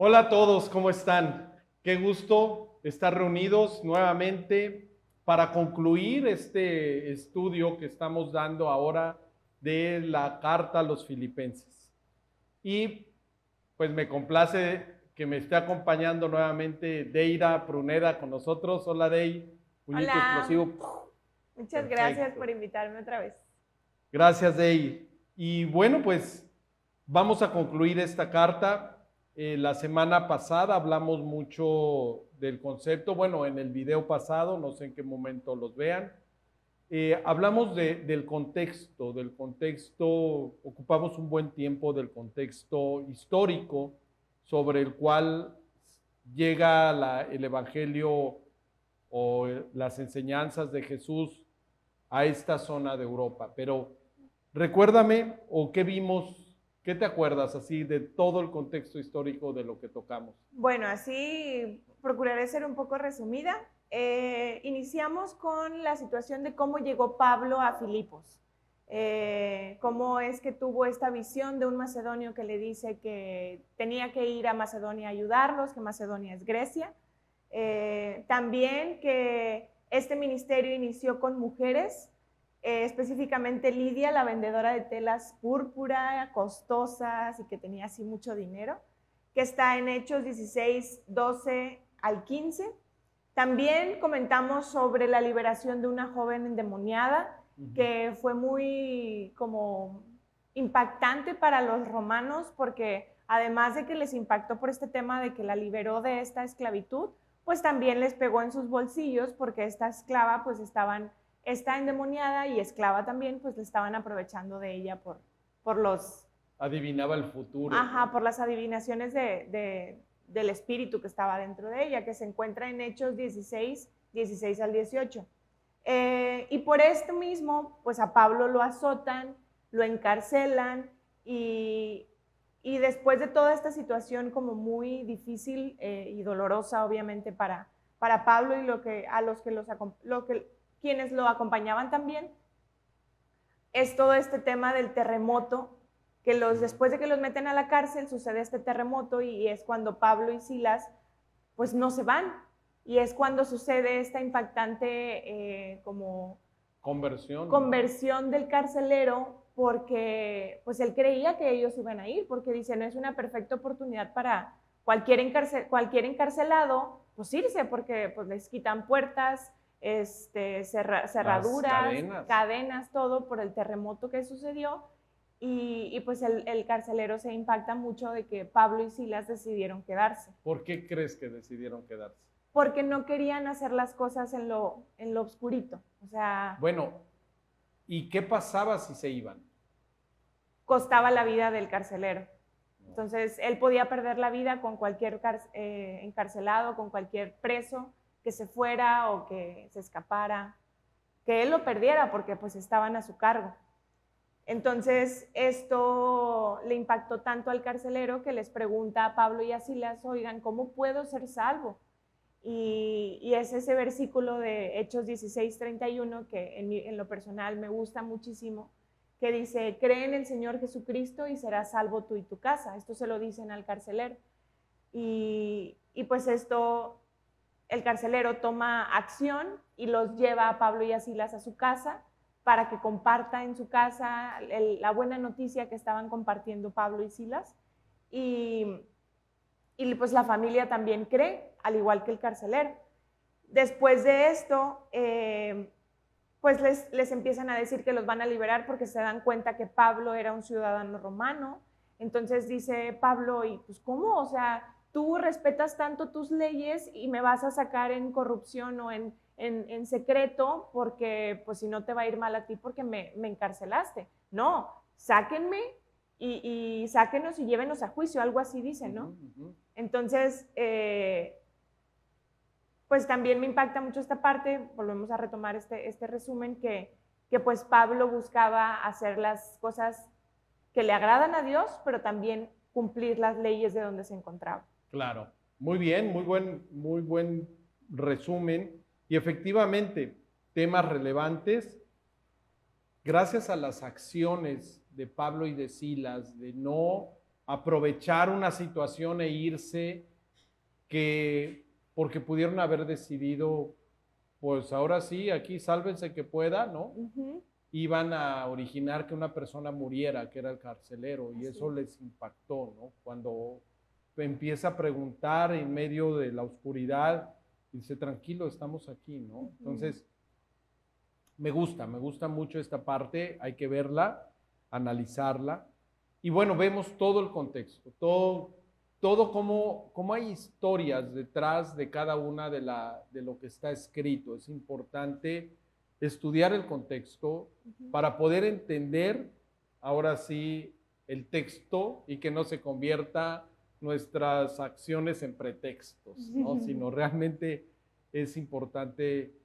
Hola a todos, ¿cómo están? Qué gusto estar reunidos nuevamente para concluir este estudio que estamos dando ahora de la carta a los filipenses. Y pues me complace que me esté acompañando nuevamente Deira Pruneda con nosotros. Hola Dey, puñito Hola, explosivo. muchas gracias Perfecto. por invitarme otra vez. Gracias, Dey. Y bueno, pues vamos a concluir esta carta. La semana pasada hablamos mucho del concepto, bueno, en el video pasado, no sé en qué momento los vean. Hablamos del contexto, ocupamos un buen tiempo del contexto histórico sobre el cual llega el Evangelio o las enseñanzas de Jesús a esta zona de Europa. Pero recuérdame, o qué vimos, qué te acuerdas así de todo el contexto histórico de lo que tocamos. Bueno, así procuraré ser un poco resumida. Iniciamos con la situación de cómo llegó Pablo a Filipos. Cómo es que tuvo esta visión de un macedonio que le dice que tenía que ir a Macedonia a ayudarlos, que Macedonia es Grecia. También que este ministerio inició con mujeres, específicamente Lidia, la vendedora de telas púrpura, costosas y que tenía así mucho dinero, que está en Hechos 16, 12 al 15. También comentamos sobre la liberación de una joven endemoniada, que fue muy como impactante para los romanos, porque además de que les impactó por este tema de que la liberó de esta esclavitud, pues también les pegó en sus bolsillos, porque esta esclava pues está endemoniada y esclava también, pues le estaban aprovechando de ella por los Adivinaba el futuro, ajá, ¿no? por las adivinaciones del espíritu que estaba dentro de ella, que se encuentra en Hechos 16, 16 al 18. Y por esto mismo, pues a Pablo lo azotan, lo encarcelan y después de toda esta situación como muy difícil y dolorosa, obviamente, para Pablo y a los que quienes lo acompañaban también, es todo este tema del terremoto, que después de que los meten a la cárcel sucede este terremoto y es cuando Pablo y Silas pues no se van, y es cuando sucede esta impactante como Conversión, ¿no? conversión del carcelero, porque pues él creía que ellos iban a ir, porque dice, no es una perfecta oportunidad para cualquier encarcelado, pues irse, porque pues les quitan puertas, Las cerraduras, cadenas. cadenas, todo por el terremoto que sucedió, y pues el carcelero se impacta mucho de que Pablo y Silas decidieron quedarse, ¿Por qué crees que decidieron quedarse? porque no querían hacer las cosas en lo oscurito, o sea, Bueno, ¿y qué pasaba si se iban? costaba la vida del carcelero. No. Entonces, él podía perder la vida con cualquier encarcelado, con cualquier preso que se fuera o que se escapara, que él lo perdiera porque pues estaban a su cargo. Entonces, esto le impactó tanto al carcelero que les pregunta a Pablo y a Silas, oigan, ¿cómo puedo ser salvo? Y es ese versículo de Hechos 16:31 que en lo personal me gusta muchísimo, que dice, cree en el Señor Jesucristo y serás salvo tú y tu casa. Esto se lo dicen al carcelero. Y pues esto, el carcelero toma acción y los lleva a Pablo y a Silas a su casa para que comparta en su casa la buena noticia que estaban compartiendo Pablo y Silas. Y, y pues la familia también cree, al igual que el carcelero. Después de esto, pues les empiezan a decir que los van a liberar porque se dan cuenta que Pablo era un ciudadano romano. Entonces dice Pablo, ¿y pues cómo? O sea, tú respetas tanto tus leyes y me vas a sacar en corrupción o en secreto porque pues si no te va a ir mal a ti porque me encarcelaste. No, sáquenme y sáquenos y llévenos a juicio, algo así dice, ¿no? Entonces, pues también me impacta mucho esta parte, volvemos a retomar este resumen, que pues Pablo buscaba hacer las cosas que le agradan a Dios, pero también cumplir las leyes de donde se encontraba. Claro, muy bien, muy buen resumen. Y efectivamente, temas relevantes, gracias a las acciones de Pablo y de Silas, de no aprovechar una situación e irse, que porque pudieron haber decidido, pues ahora sí, aquí sálvense que pueda, ¿no? Iban a originar que una persona muriera, que era el carcelero, y eso les impactó, ¿no? Cuando empieza a preguntar en medio de la oscuridad, dice, tranquilo, estamos aquí, ¿no? Entonces, me gusta mucho esta parte, hay que verla, analizarla, y bueno, vemos todo el contexto, todo cómo hay historias detrás de cada una de lo que está escrito. Es importante estudiar el contexto para poder entender, ahora sí, el texto y que no se convierta nuestras acciones en pretextos, ¿no? Sino realmente es importante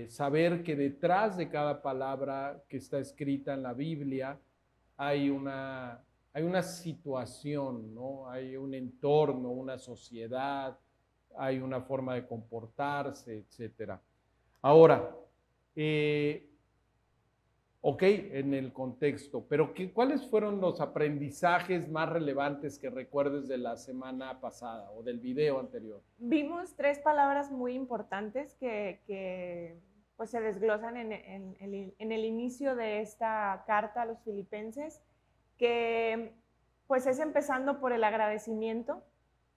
saber que detrás de cada palabra que está escrita en la Biblia hay una situación, ¿no? Hay un entorno, una sociedad, hay una forma de comportarse, etcétera. Ahora, ok, en el contexto, pero ¿cuáles fueron los aprendizajes más relevantes que recuerdes de la semana pasada o del video anterior? Vimos 3 palabras muy importantes que pues se desglosan en el inicio de esta carta a los filipenses, que pues es empezando por el agradecimiento,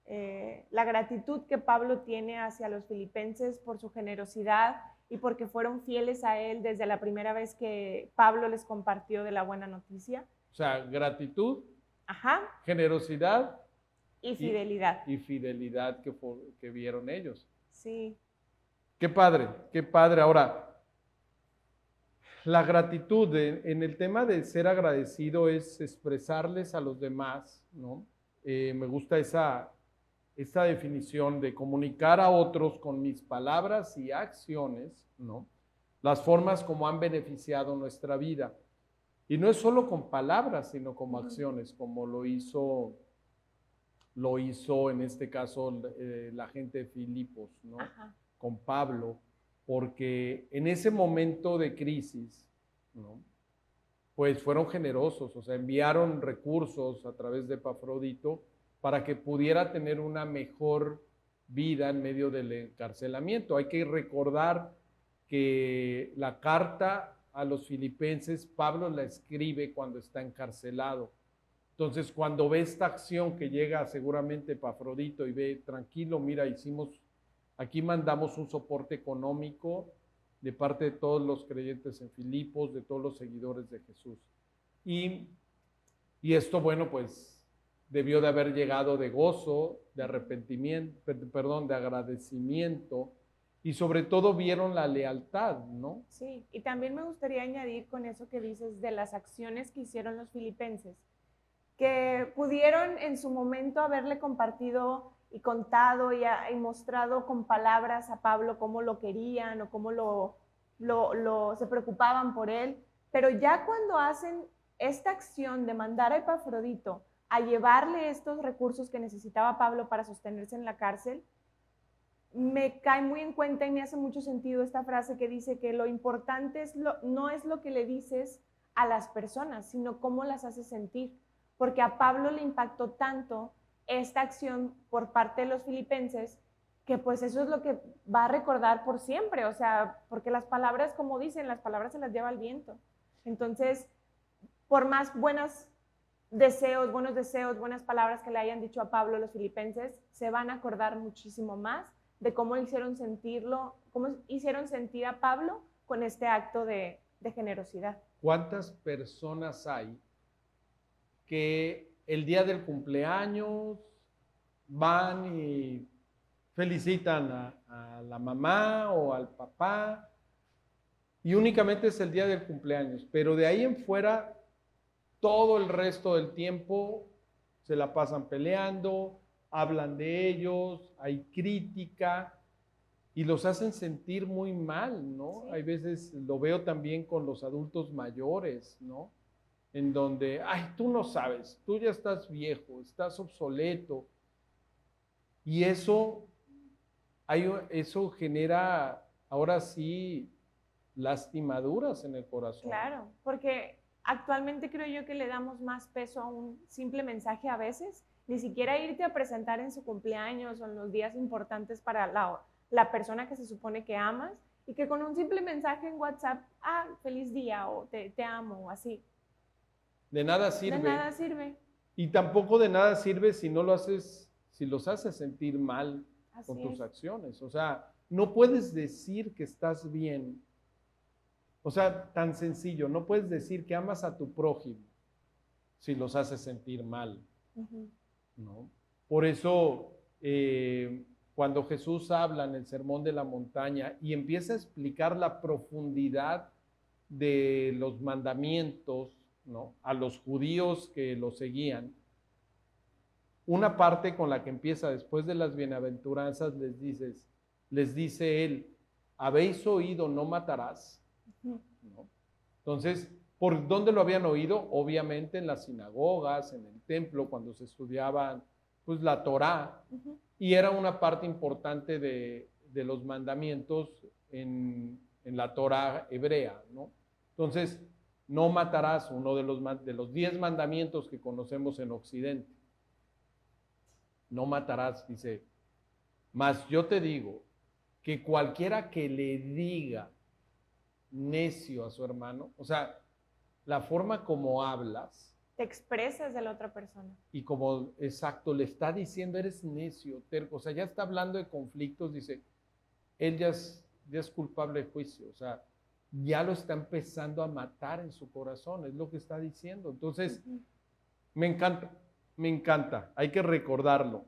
la gratitud que Pablo tiene hacia los filipenses por su generosidad y porque fueron fieles a él desde la primera vez que Pablo les compartió de la buena noticia. O sea, gratitud, Ajá, generosidad y fidelidad. y fidelidad que vieron ellos. Sí. Qué padre, qué padre. Ahora, la gratitud en el tema de ser agradecido es expresarles a los demás, ¿no? Me gusta esa definición de comunicar a otros con mis palabras y acciones, ¿no? Las formas como han beneficiado nuestra vida. Y no es solo con palabras, sino como acciones, como lo hizo en este caso la gente de Filipos, ¿no? Con Pablo, porque en ese momento de crisis, ¿no? Pues fueron generosos, o sea, enviaron recursos a través de Epafrodito para que pudiera tener una mejor vida en medio del encarcelamiento. Hay que recordar que la carta a los filipenses, Pablo la escribe cuando está encarcelado. Entonces, cuando ve esta acción que llega seguramente Epafrodito y ve, tranquilo, mira, aquí mandamos un soporte económico de parte de todos los creyentes en Filipos, de todos los seguidores de Jesús. Y esto, bueno, pues debió de haber llegado de gozo, de arrepentimiento, perdón, de agradecimiento, y sobre todo vieron la lealtad, ¿no? Sí, y también me gustaría añadir con eso que dices de las acciones que hicieron los filipenses, que pudieron en su momento haberle compartido y contado y mostrado con palabras a Pablo cómo lo querían o cómo se preocupaban por él, pero ya cuando hacen esta acción de mandar a Epafrodito a llevarle estos recursos que necesitaba Pablo para sostenerse en la cárcel, me cae muy en cuenta y me hace mucho sentido esta frase que dice que lo importante no es lo que le dices a las personas, sino cómo las haces sentir, porque a Pablo le impactó tanto esta acción por parte de los filipenses, que pues eso es lo que va a recordar por siempre, o sea, porque las palabras, como dicen, las palabras se las lleva el viento. Entonces, por más buenos deseos, buenas palabras que le hayan dicho a Pablo los filipenses, se van a acordar muchísimo más de cómo hicieron sentir a Pablo con este acto de generosidad. ¿Cuántas personas hay que el día del cumpleaños van y felicitan a la mamá o al papá y únicamente es el día del cumpleaños, pero de ahí en fuera todo el resto del tiempo se la pasan peleando, hablan de ellos, hay crítica y los hacen sentir muy mal, ¿no? Sí. Hay veces lo veo también con los adultos mayores, ¿no? En donde, ay, tú no sabes, tú ya estás viejo, estás obsoleto. Y eso genera, ahora sí, lastimaduras en el corazón. Claro, porque actualmente creo yo que le damos más peso a un simple mensaje a veces, ni siquiera irte a presentar en su cumpleaños o en los días importantes para la persona que se supone que amas, y que con un simple mensaje en WhatsApp, feliz día, o te amo, o así. De nada sirve. De nada sirve. Y tampoco de nada sirve si no lo haces, si los haces sentir mal con tus acciones. O sea, no puedes decir que estás bien. O sea, tan sencillo, no puedes decir que amas a tu prójimo si los haces sentir mal. ¿No? Por eso, cuando Jesús habla en el Sermón de la Montaña y empieza a explicar la profundidad de los mandamientos, ¿no?, a los judíos que lo seguían, una parte con la que empieza después de las bienaventuranzas les dice él, ¿habéis oído no matarás? ¿No? Entonces, ¿por dónde lo habían oído? Obviamente en las sinagogas, en el templo, cuando se estudiaban pues la Torá, y era una parte importante de los mandamientos en la Torá hebrea, ¿no? Entonces, no matarás, uno de los 10 mandamientos que conocemos en Occidente. No matarás, dice, mas yo te digo que cualquiera que le diga necio a su hermano, o sea, la forma como hablas, te expresas de la otra persona. Y como, exacto, le está diciendo, eres necio, terco, o sea, ya está hablando de conflictos, dice, él ya es culpable de juicio, o sea, ya lo está empezando a matar en su corazón, es lo que está diciendo. Entonces, me encanta, hay que recordarlo.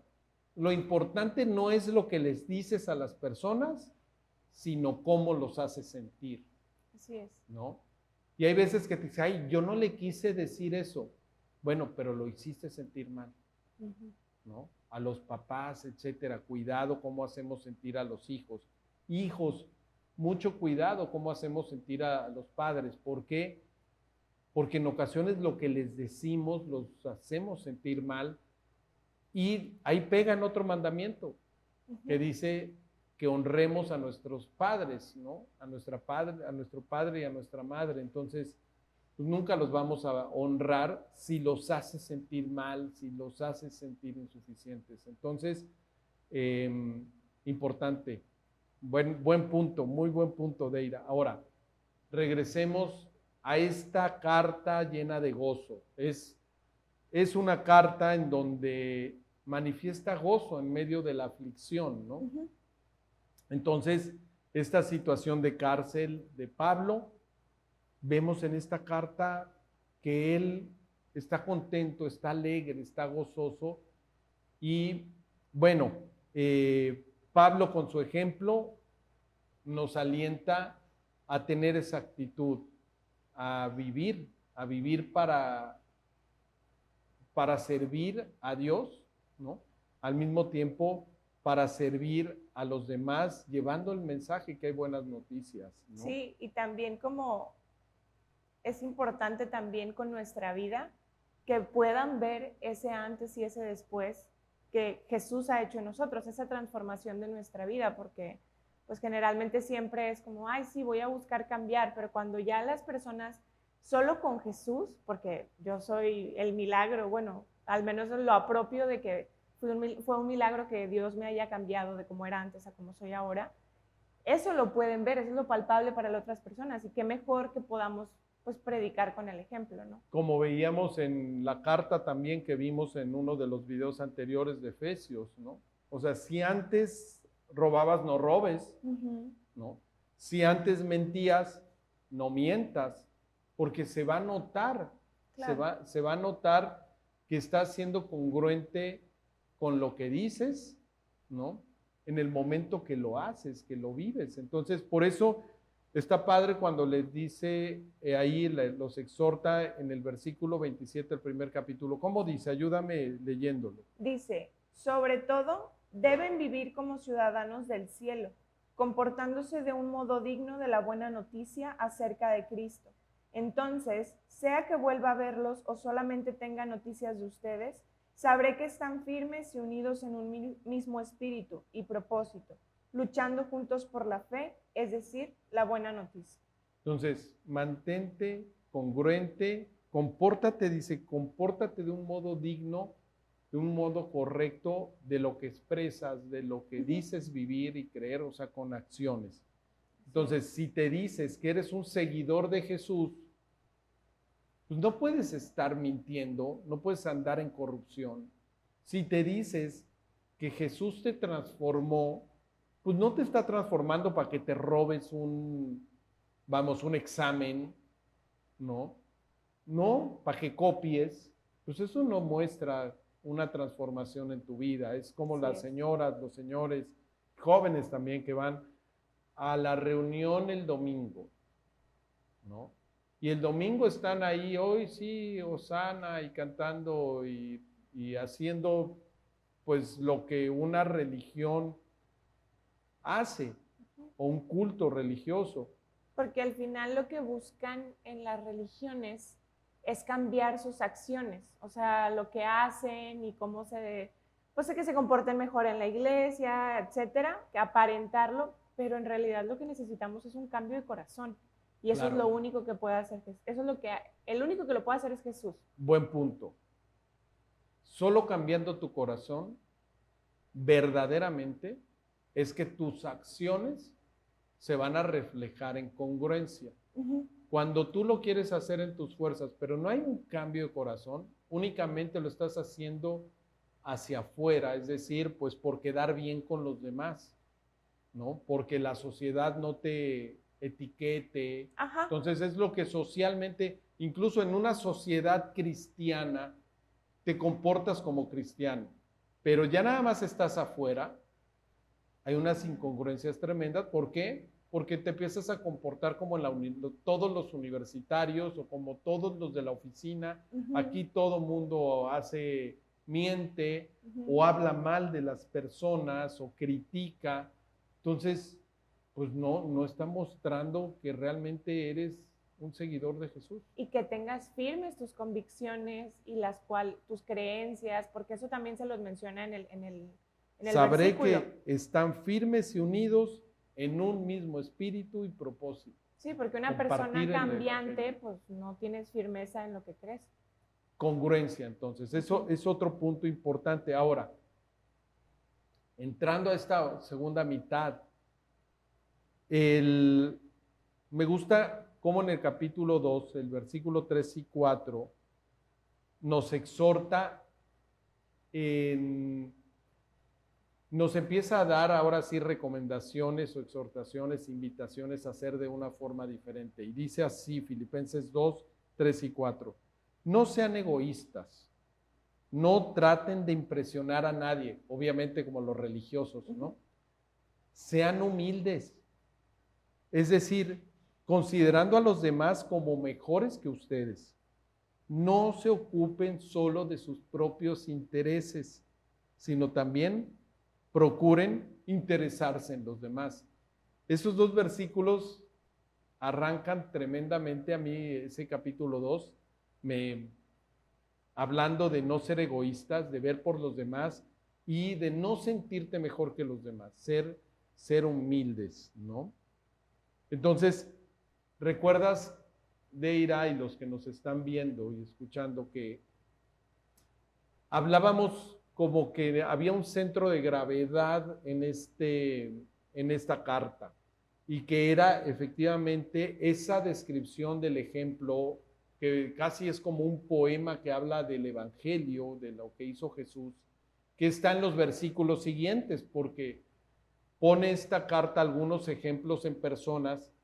Lo importante no es lo que les dices a las personas, sino cómo los haces sentir. Así es. ¿No? Y hay veces que te dicen, ay, yo no le quise decir eso. Bueno, pero lo hiciste sentir mal, ¿no? A los papás, etcétera. Cuidado cómo hacemos sentir a los hijos. Hijos, mucho cuidado cómo hacemos sentir a los padres. ¿Por qué? Porque en ocasiones lo que les decimos los hacemos sentir mal. Y ahí pegan otro mandamiento que dice que honremos a nuestros padres, ¿no? A nuestro padre y a nuestra madre. Entonces, pues nunca los vamos a honrar si los hace sentir mal, si los hace sentir insuficientes. Entonces, importante. Buen punto, muy buen punto, Deira. Ahora, regresemos a esta carta llena de gozo. Es una carta en donde manifiesta gozo en medio de la aflicción, ¿no? Entonces, esta situación de cárcel de Pablo, vemos en esta carta que él está contento, está alegre, está gozoso. Y bueno, Pablo con su ejemplo nos alienta a tener esa actitud, a vivir para servir a Dios, ¿no? Al mismo tiempo, para servir a los demás, llevando el mensaje que hay buenas noticias, ¿no? Sí, y también como es importante también con nuestra vida que puedan ver ese antes y ese después que Jesús ha hecho en nosotros, esa transformación de nuestra vida, porque pues generalmente siempre es como, ay, sí, voy a buscar cambiar, pero cuando ya las personas, solo con Jesús, porque yo soy el milagro, bueno, al menos lo apropio de que fue un milagro que Dios me haya cambiado de cómo era antes a cómo soy ahora, eso lo pueden ver, eso es lo palpable para las otras personas, y qué mejor que podamos pues predicar con el ejemplo, ¿no? Como veíamos en la carta también que vimos en uno de los videos anteriores de Efesios, ¿no? O sea, si antes robabas, no robes, ¿no? Si antes mentías, no mientas, porque se va a notar, claro. se va a notar que estás siendo congruente con lo que dices, ¿no? En el momento que lo haces, que lo vives. Entonces, por eso está padre cuando les dice, ahí los exhorta en el versículo 27 del primer capítulo. ¿Cómo dice? Ayúdame leyéndolo. Dice, sobre todo, deben vivir como ciudadanos del cielo, comportándose de un modo digno de la buena noticia acerca de Cristo. Entonces, sea que vuelva a verlos o solamente tenga noticias de ustedes, sabré que están firmes y unidos en un mismo espíritu y propósito, luchando juntos por la fe, es decir, la buena noticia. Entonces, mantente congruente, dice, compórtate de un modo digno, de un modo correcto de lo que expresas, de lo que dices vivir y creer, o sea, con acciones. Entonces, si te dices que eres un seguidor de Jesús, pues no puedes estar mintiendo, no puedes andar en corrupción. Si te dices que Jesús te transformó, pues no te está transformando para que te robes un examen, ¿no? No, para que copies. Pues eso no muestra una transformación en tu vida. Es como las señoras, los señores, jóvenes también que van a la reunión el domingo, ¿no? Y el domingo están ahí, hoy sí, hosana, y cantando y haciendo pues lo que una religión hace, o un culto religioso. Porque al final lo que buscan en las religiones es cambiar sus acciones, o sea, lo que hacen y cómo pues que se comporten mejor en la iglesia, etcétera, que aparentarlo, pero en realidad lo que necesitamos es un cambio de corazón. Y eso Claro. es lo único que puede hacer Jesús. El único que lo puede hacer es Jesús. Buen punto. Solo cambiando tu corazón, verdaderamente, es que tus acciones se van a reflejar en congruencia. Cuando tú lo quieres hacer en tus fuerzas, pero no hay un cambio de corazón, únicamente lo estás haciendo hacia afuera, es decir, pues por quedar bien con los demás, ¿no? Porque la sociedad no te etiquete. Ajá. Entonces es lo que socialmente, incluso en una sociedad cristiana, te comportas como cristiano, pero ya nada más estás afuera, hay unas incongruencias tremendas. ¿Por qué? Porque te empiezas a comportar como todos los universitarios o como todos los de la oficina. Aquí todo mundo miente o habla mal de las personas o critica. Entonces, pues no está mostrando que realmente eres un seguidor de Jesús. Y que tengas firmes tus convicciones y tus creencias, porque eso también se los menciona en el Sabré versículo. que están firmes y unidos en un mismo espíritu y propósito. Sí, porque una persona cambiante, pues no tienes firmeza en lo que crees. Congruencia, entonces, eso es otro punto importante. Ahora, entrando a esta segunda mitad, me gusta cómo en el capítulo 2, el versículo 3 y 4, nos exhorta nos empieza a dar ahora sí recomendaciones o exhortaciones, invitaciones a hacer de una forma diferente. Y dice así, Filipenses 2, 3 y 4. No sean egoístas, no traten de impresionar a nadie, obviamente como los religiosos, ¿no? Sean humildes, es decir, considerando a los demás como mejores que ustedes. No se ocupen solo de sus propios intereses, sino también procuren interesarse en los demás. Esos dos versículos arrancan tremendamente a mí, ese capítulo 2, hablando de no ser egoístas, de ver por los demás y de no sentirte mejor que los demás, ser humildes, ¿no? Entonces, ¿recuerdas, Deira, y los que nos están viendo y escuchando, que hablábamos como que había un centro de gravedad en esta carta, y que era efectivamente esa descripción del ejemplo, que casi es como un poema que habla del evangelio, de lo que hizo Jesús, que está en los versículos siguientes, porque pone esta carta algunos ejemplos en personas,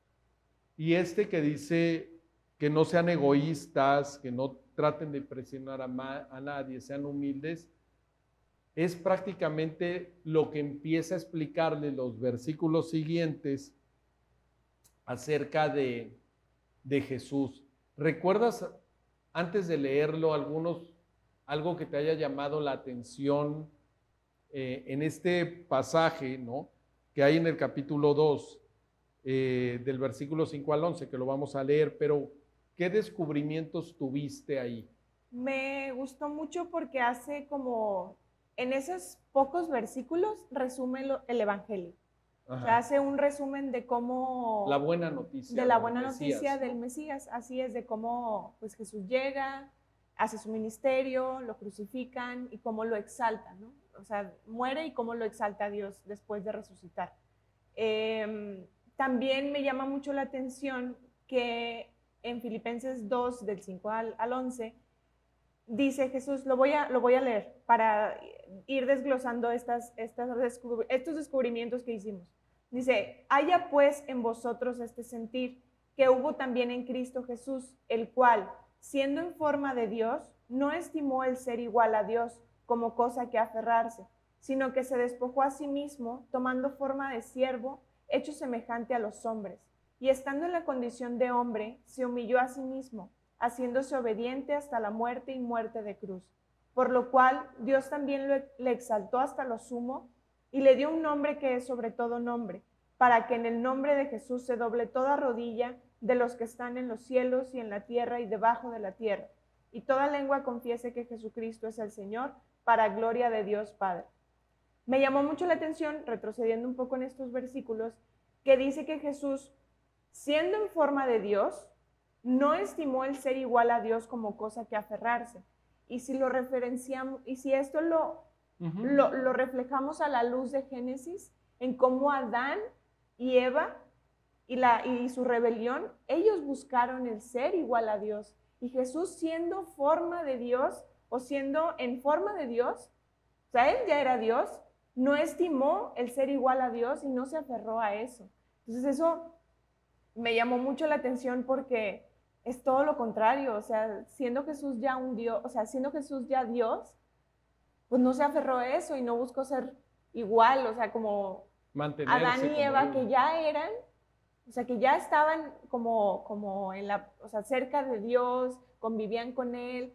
y que dice que no sean egoístas, que no traten de impresionar a nadie, sean humildes, es prácticamente lo que empieza a explicarle los versículos siguientes acerca de Jesús. ¿Recuerdas, antes de leerlo, algo que te haya llamado la atención en este pasaje, ¿no?, que hay en el capítulo 2, del versículo 5 al 11, que lo vamos a leer, pero ¿qué descubrimientos tuviste ahí? Me gustó mucho porque hace como, en esos pocos versículos, resume el Evangelio. O sea, hace un resumen de cómo... La buena noticia. De la buena noticia del Mesías. Así es, de cómo pues, Jesús llega, hace su ministerio, lo crucifican y cómo lo exaltan, ¿no? O sea, muere y cómo lo exalta Dios después de resucitar. También me llama mucho la atención que en Filipenses 2, del 5 al 11, dice Jesús, lo voy a leer para ir desglosando estos descubrimientos que hicimos. Dice, haya pues en vosotros este sentir que hubo también en Cristo Jesús, el cual, siendo en forma de Dios, no estimó el ser igual a Dios como cosa que aferrarse, sino que se despojó a sí mismo, tomando forma de siervo, hecho semejante a los hombres, y estando en la condición de hombre, se humilló a sí mismo, haciéndose obediente hasta la muerte y muerte de cruz. Por lo cual Dios también le exaltó hasta lo sumo y le dio un nombre que es sobre todo nombre, para que en el nombre de Jesús se doble toda rodilla de los que están en los cielos y en la tierra y debajo de la tierra, y toda lengua confiese que Jesucristo es el Señor, para gloria de Dios Padre. Me llamó mucho la atención, retrocediendo un poco en estos versículos, que dice que Jesús, siendo en forma de Dios, no estimó el ser igual a Dios como cosa que aferrarse. Y si lo referenciamos, y si esto lo reflejamos a la luz de Génesis, en cómo Adán y Eva y su rebelión, ellos buscaron el ser igual a Dios. Y Jesús, siendo forma de Dios, o siendo en forma de Dios, o sea, él ya era Dios, no estimó el ser igual a Dios y no se aferró a eso. Entonces eso me llamó mucho la atención porque es todo lo contrario, o sea, siendo Jesús ya un Dios, o sea, siendo Jesús ya Dios, pues no se aferró a eso y no buscó ser igual, o sea, como Adán y Eva que ya eran, o sea, que ya estaban como en la, o sea, cerca de Dios, convivían con él,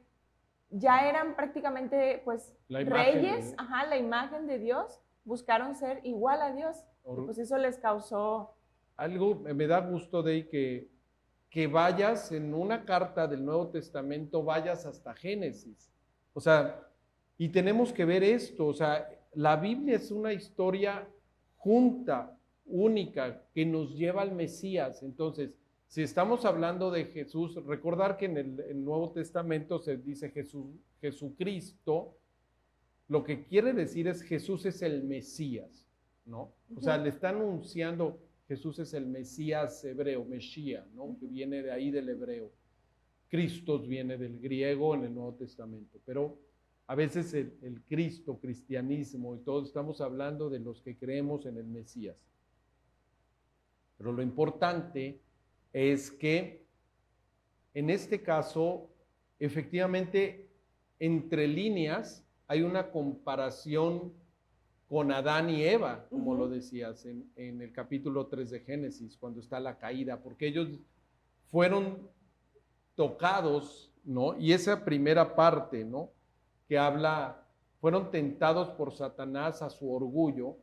ya eran prácticamente, pues, reyes, la imagen de Dios, buscaron ser igual a Dios, y pues eso les causó... Algo, me da gusto de que vayas en una carta del Nuevo Testamento, vayas hasta Génesis, o sea, y tenemos que ver esto, o sea, la Biblia es una historia junta, única, que nos lleva al Mesías. Entonces, si estamos hablando de Jesús, recordar que en el Nuevo Testamento se dice Jesucristo, lo que quiere decir es Jesús es el Mesías, ¿no? O sea, le está anunciando Jesús es el Mesías hebreo, Mesías, ¿no? Que viene de ahí del hebreo. Christos viene del griego en el Nuevo Testamento, pero a veces el Cristo, cristianismo y todo, estamos hablando de los que creemos en el Mesías. Pero lo importante es que en este caso, efectivamente, entre líneas hay una comparación con Adán y Eva, como lo decías en el capítulo 3 de Génesis, cuando está la caída, porque ellos fueron tocados, ¿no? Y esa primera parte, ¿no? Que habla, fueron tentados por Satanás a su orgullo,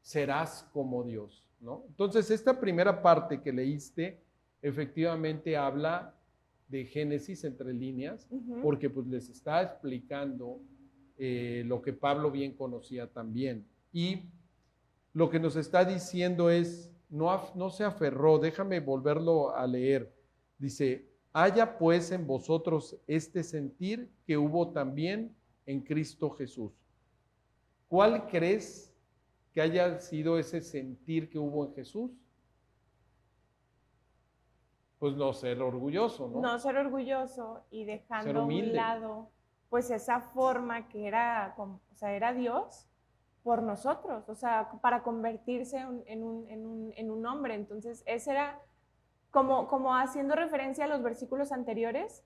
serás como Dios, ¿no? Entonces, esta primera parte que leíste, efectivamente habla de Génesis entre líneas, porque pues les está explicando lo que Pablo bien conocía también. Y lo que nos está diciendo es, no se aferró, déjame volverlo a leer. Dice, haya pues en vosotros este sentir que hubo también en Cristo Jesús. ¿Cuál crees que haya sido ese sentir que hubo en Jesús? Pues no ser orgulloso, ¿no? No ser orgulloso y dejando a un lado pues esa forma que era, o sea, era Dios por nosotros, o sea, para convertirse en un hombre. Entonces, ese era como haciendo referencia a los versículos anteriores,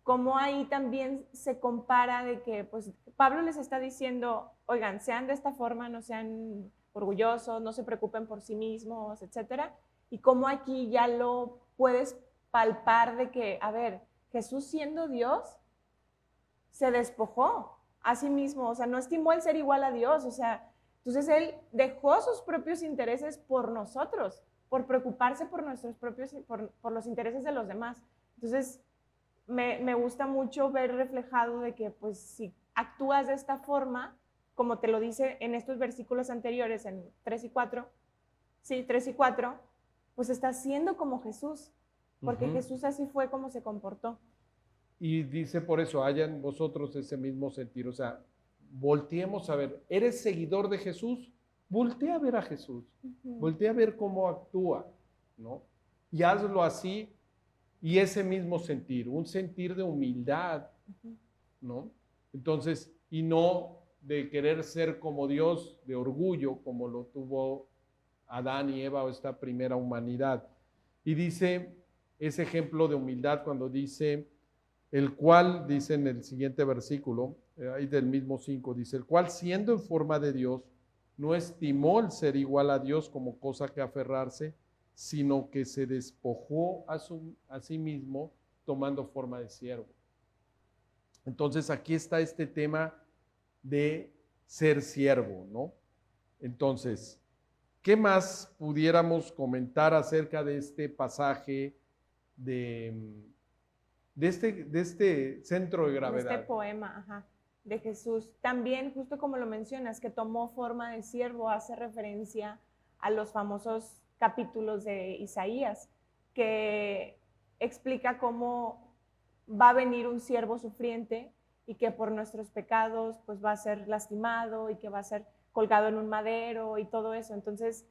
como ahí también se compara de que, pues, Pablo les está diciendo, oigan, sean de esta forma, no sean orgullosos, no se preocupen por sí mismos, etcétera, y como aquí ya lo puedes palpar de que, a ver, Jesús siendo Dios, se despojó a sí mismo, o sea, no estimó el ser igual a Dios, o sea, entonces él dejó sus propios intereses por nosotros, por preocuparse por nuestros propios, por los intereses de los demás. Entonces, me gusta mucho ver reflejado de que, pues, si actúas de esta forma, como te lo dice en estos versículos anteriores, en 3 y 4, Sí, 3 y 4, pues está siendo como Jesús, porque Jesús así fue como se comportó. Y dice por eso, hayan vosotros ese mismo sentir. O sea, volteemos a ver, ¿eres seguidor de Jesús? Voltea a ver a Jesús, voltea a ver cómo actúa, ¿no? Y hazlo así, y ese mismo sentir, un sentir de humildad, ¿no? Entonces, y no de querer ser como Dios, de orgullo, como lo tuvo Adán y Eva o esta primera humanidad. Y dice ese ejemplo de humildad cuando dice, el cual, dice en el siguiente versículo, ahí del mismo 5, dice, el cual siendo en forma de Dios, no estimó el ser igual a Dios como cosa que aferrarse, sino que se despojó a sí mismo tomando forma de siervo. Entonces aquí está este tema de ser siervo, ¿no? Entonces, ¿qué más pudiéramos comentar acerca de este pasaje de este centro de gravedad? Este poema, ajá, de Jesús. También, justo como lo mencionas, que tomó forma de siervo, hace referencia a los famosos capítulos de Isaías, que explica cómo va a venir un siervo sufriente y que por nuestros pecados pues va a ser lastimado y que va a ser colgado en un madero y todo eso. Entonces,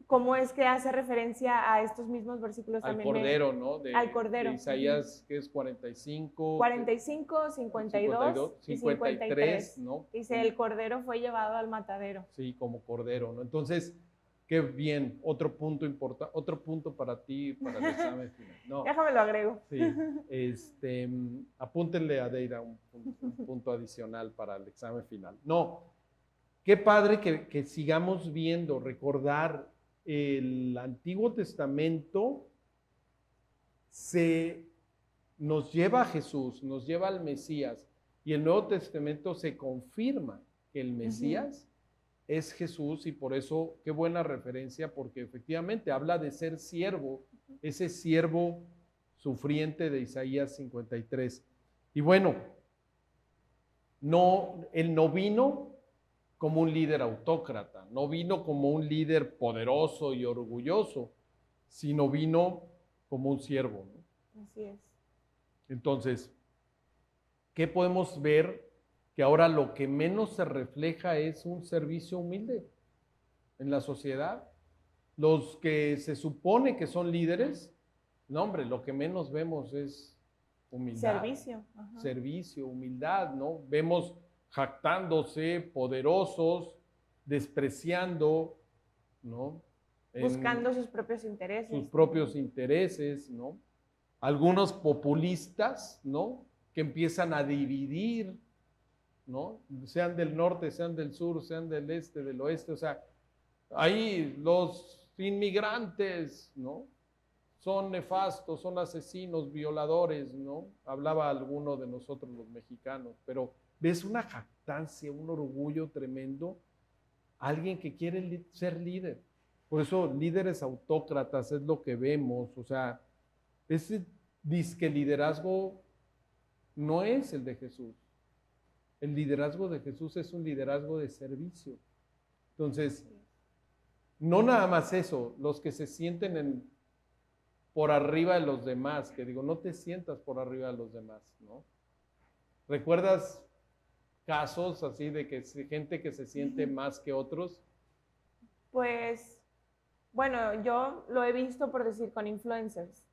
¿cómo es que hace referencia a estos mismos versículos al también? Cordero, ¿no? Al Cordero. De Isaías, que es 45. 45, 52 y 53, ¿no? Dice, el Cordero fue llevado al matadero. Sí, como Cordero, ¿no? Entonces, qué bien, otro punto importante, otro punto para ti, para el examen final. No, déjame lo agrego. Sí, apúntenle a Deira un punto adicional para el examen final. No, qué padre que sigamos viendo, recordar el Antiguo Testamento nos lleva a Jesús, nos lleva al Mesías, y el Nuevo Testamento se confirma que el Mesías es Jesús, y por eso qué buena referencia, porque efectivamente habla de ser siervo, ese siervo sufriente de Isaías 53. Y bueno, él no vino como un líder autócrata, no vino como un líder poderoso y orgulloso, sino vino como un siervo, ¿no? Así es. Entonces, ¿qué podemos ver? Que ahora lo que menos se refleja es un servicio humilde en la sociedad. Los que se supone que son líderes, no hombre, lo que menos vemos es humildad. Servicio. Ajá. Servicio, humildad, ¿no? Vemos jactándose, poderosos, despreciando, ¿no? Buscando sus propios intereses. Sus propios intereses, ¿no? Algunos populistas, ¿no? Que empiezan a dividir, ¿no? Sean del norte, sean del sur, sean del este, del oeste, o sea, ahí los inmigrantes, ¿no? Son nefastos, son asesinos, violadores, ¿no? Hablaba alguno de nosotros los mexicanos, pero ves una jactancia, un orgullo tremendo, alguien que quiere ser líder. Por eso líderes autócratas es lo que vemos, o sea, ese disque liderazgo no es el de Jesús. El liderazgo de Jesús es un liderazgo de servicio. Entonces, no nada más eso, los que se sienten por arriba de los demás, que digo, no te sientas por arriba de los demás, ¿no? ¿Recuerdas casos así de que gente que se siente más que otros? Pues, bueno, yo lo he visto por decir con influencers.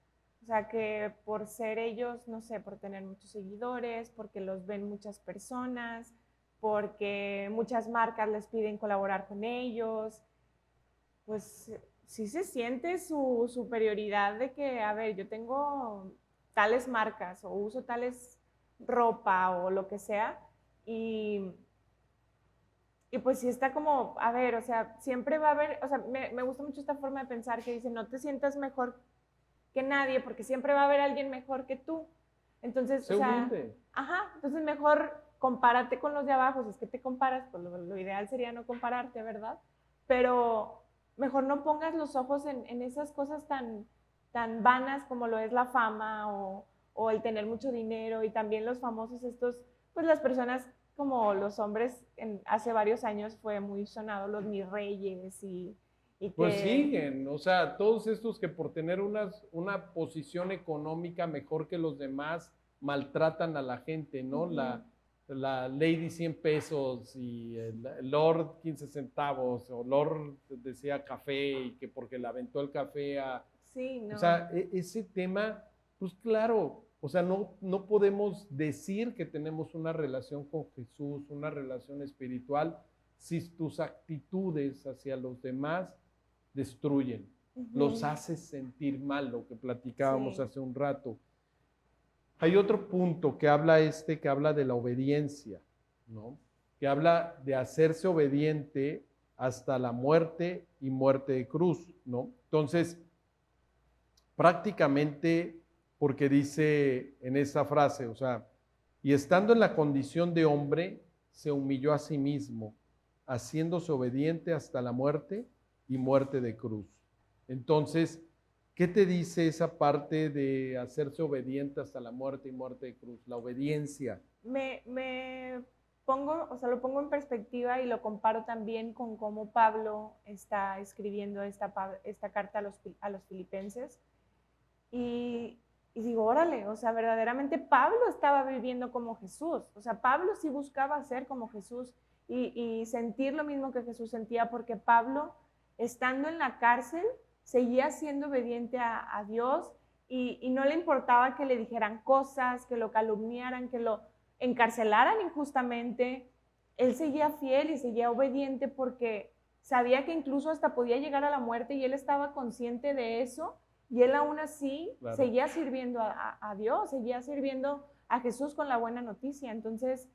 O sea, que por ser ellos, no sé, por tener muchos seguidores, porque los ven muchas personas, porque muchas marcas les piden colaborar con ellos, pues sí se siente su superioridad de que, a ver, yo tengo tales marcas o uso tales ropa o lo que sea, y pues sí está como, a ver, o sea, siempre va a haber, o sea, me gusta mucho esta forma de pensar que dice, no te sientas mejor que nadie, porque siempre va a haber alguien mejor que tú. Entonces, sé humilde. Entonces mejor compárate con los de abajo, si es que te comparas, pues lo ideal sería no compararte, ¿verdad? Pero mejor no pongas los ojos en esas cosas tan vanas como lo es la fama o el tener mucho dinero, y también los famosos estos, pues las personas como los hombres hace varios años fue muy sonado los mis reyes y Y Pues que, siguen, o sea, todos estos que por tener una posición económica mejor que los demás maltratan a la gente, ¿no? La Lady 100 pesos y el Lord 15 centavos, o Lord decía café y que porque le aventó el café a... sí, O no. sea, ese tema, pues claro, o sea, no podemos decir que tenemos una relación con Jesús, una relación espiritual, si tus actitudes hacia los demás destruyen, los haces sentir mal, lo que platicábamos Sí. hace un rato. Hay otro punto que habla de la obediencia, ¿no? Que habla de hacerse obediente hasta la muerte y muerte de cruz, ¿no? Entonces, prácticamente, porque dice en esa frase, o sea, y estando en la condición de hombre, se humilló a sí mismo, haciéndose obediente hasta la muerte y muerte de cruz. Entonces, ¿qué te dice esa parte de hacerse obediente hasta la muerte y muerte de cruz? La obediencia. Me pongo, o sea, lo pongo en perspectiva y lo comparo también con cómo Pablo está escribiendo esta carta a los filipenses. Y, y digo, órale, o sea, verdaderamente Pablo estaba viviendo como Jesús. O sea, Pablo sí buscaba ser como Jesús y sentir lo mismo que Jesús sentía, porque Pablo, estando en la cárcel, seguía siendo obediente a Dios y no le importaba que le dijeran cosas, que lo calumniaran, que lo encarcelaran injustamente. Él seguía fiel y seguía obediente porque sabía que incluso hasta podía llegar a la muerte y él estaba consciente de eso. Y él aún así seguía sirviendo a Dios, seguía sirviendo a Jesús con la buena noticia. Entonces,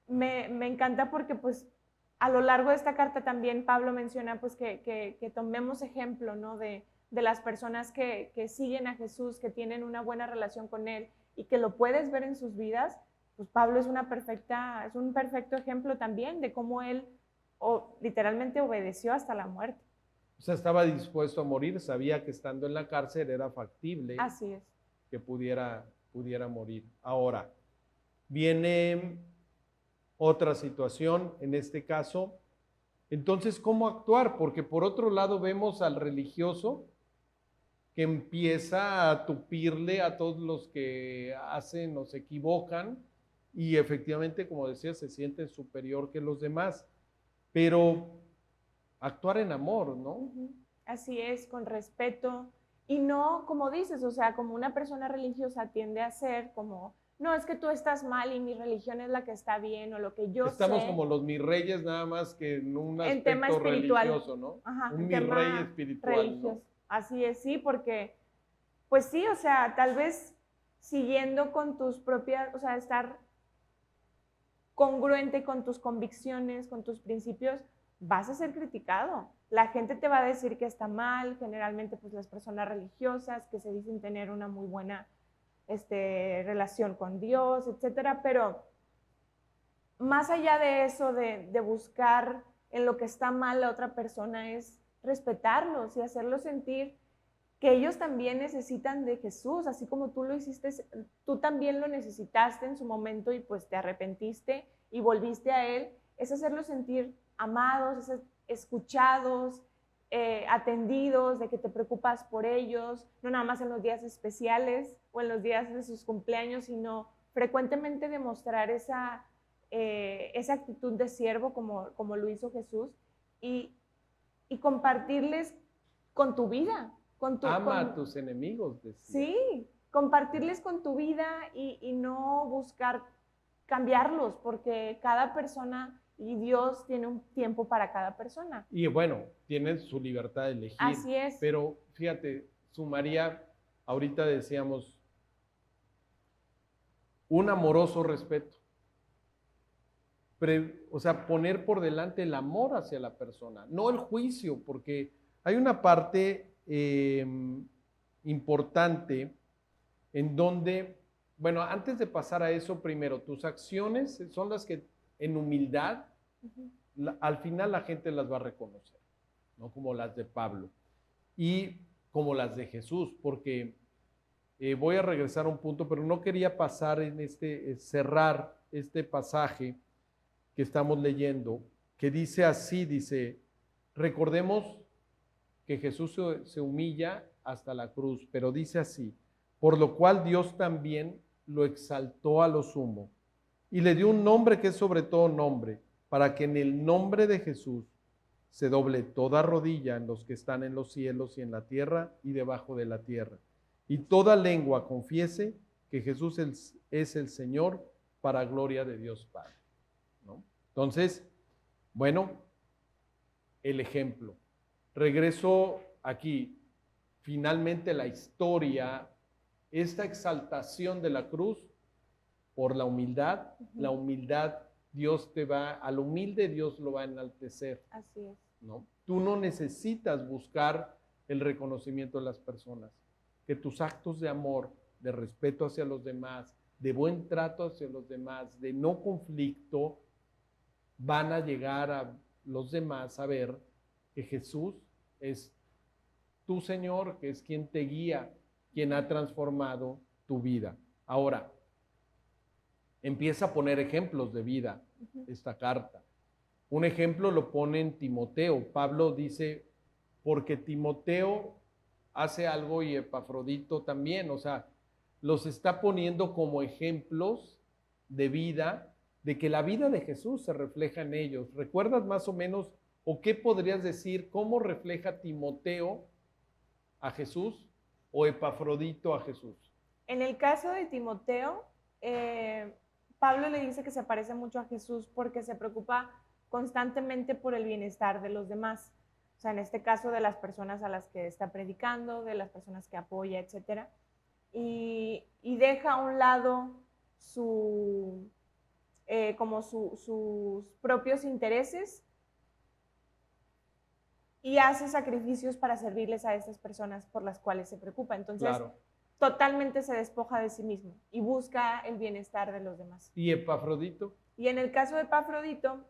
me encanta porque pues a lo largo de esta carta también Pablo menciona pues que tomemos ejemplo, ¿no? De las personas que siguen a Jesús, que tienen una buena relación con Él y que lo puedes ver en sus vidas. Pues Pablo es un perfecto ejemplo también de cómo él literalmente obedeció hasta la muerte. O sea, estaba dispuesto a morir, sabía que estando en la cárcel era factible Así es. que pudiera morir. Ahora, viene otra situación, en este caso, entonces, ¿cómo actuar? Porque por otro lado vemos al religioso que empieza a tupirle a todos los que hacen o se equivocan y efectivamente, como decía, se siente superior que los demás, pero actuar en amor, ¿no? Así es, con respeto y no, como dices, o sea, como una persona religiosa tiende a ser como, no, es que tú estás mal y mi religión es la que está bien o lo que yo Estamos sé. como los mis reyes nada más que en un En tema aspecto espiritual. religioso, ¿no? Ajá, Un en mi rey tema espiritual, ¿no? religioso. Así es, sí, porque, pues sí, o sea, tal vez siguiendo con tus propias, o sea, estar congruente con tus convicciones, con tus principios, vas a ser criticado. La gente te va a decir que está mal, generalmente pues las personas religiosas que se dicen tener una muy buena relación con Dios, etcétera, pero más allá de eso, de buscar en lo que está mal la otra persona, es respetarlos y hacerlos sentir que ellos también necesitan de Jesús, así como tú lo hiciste, tú también lo necesitaste en su momento y pues te arrepentiste y volviste a Él, es hacerlos sentir amados, es escuchados, atendidos, de que te preocupas por ellos, no nada más en los días especiales o en los días de sus cumpleaños, sino frecuentemente demostrar esa actitud de siervo como lo hizo Jesús y compartirles con tu vida. Ama a tus enemigos, decía. Sí, compartirles con tu vida y no buscar cambiarlos, porque cada persona y Dios tiene un tiempo para cada persona. Y bueno, tienen su libertad de elegir. Así es. Pero fíjate, sumaría, ahorita decíamos, un amoroso respeto. O sea, poner por delante el amor hacia la persona, no el juicio, porque hay una parte importante en donde, bueno, antes de pasar a eso, primero, tus acciones son las que en humildad, al final la gente las va a reconocer, ¿no? Como las de Pablo y como las de Jesús, porque voy a regresar a un punto, pero no quería pasar en cerrar este pasaje que estamos leyendo, que dice así, dice, recordemos que Jesús se humilla hasta la cruz, pero dice así, por lo cual Dios también lo exaltó a lo sumo y le dio un nombre que es sobre todo nombre, para que en el nombre de Jesús se doble toda rodilla en los que están en los cielos y en la tierra y debajo de la tierra, y toda lengua confiese que Jesús es el Señor, para gloria de Dios Padre, ¿no? Entonces, bueno, el ejemplo. Regreso aquí. Finalmente la historia, esta exaltación de la cruz por la humildad, la humildad, al humilde Dios lo va a enaltecer. Así es. ¿No? Tú no necesitas buscar el reconocimiento de las personas, que tus actos de amor, de respeto hacia los demás, de buen trato hacia los demás, de no conflicto, van a llegar a los demás a ver que Jesús es tu Señor, que es quien te guía, quien ha transformado tu vida. Ahora, empieza a poner ejemplos de vida esta carta. Un ejemplo lo pone en Timoteo. Pablo dice, porque Timoteo hace algo y Epafrodito también, o sea, los está poniendo como ejemplos de vida, de que la vida de Jesús se refleja en ellos. ¿Recuerdas más o menos, o qué podrías decir, cómo refleja Timoteo a Jesús o Epafrodito a Jesús? En el caso de Timoteo, Pablo le dice que se parece mucho a Jesús porque se preocupa constantemente por el bienestar de los demás. O sea, en este caso de las personas a las que está predicando, de las personas que apoya, etc. Y deja a un lado sus propios intereses y hace sacrificios para servirles a estas personas por las cuales se preocupa. Entonces, claro, totalmente se despoja de sí mismo y busca el bienestar de los demás. ¿Y Epafrodito? Y en el caso de Epafrodito,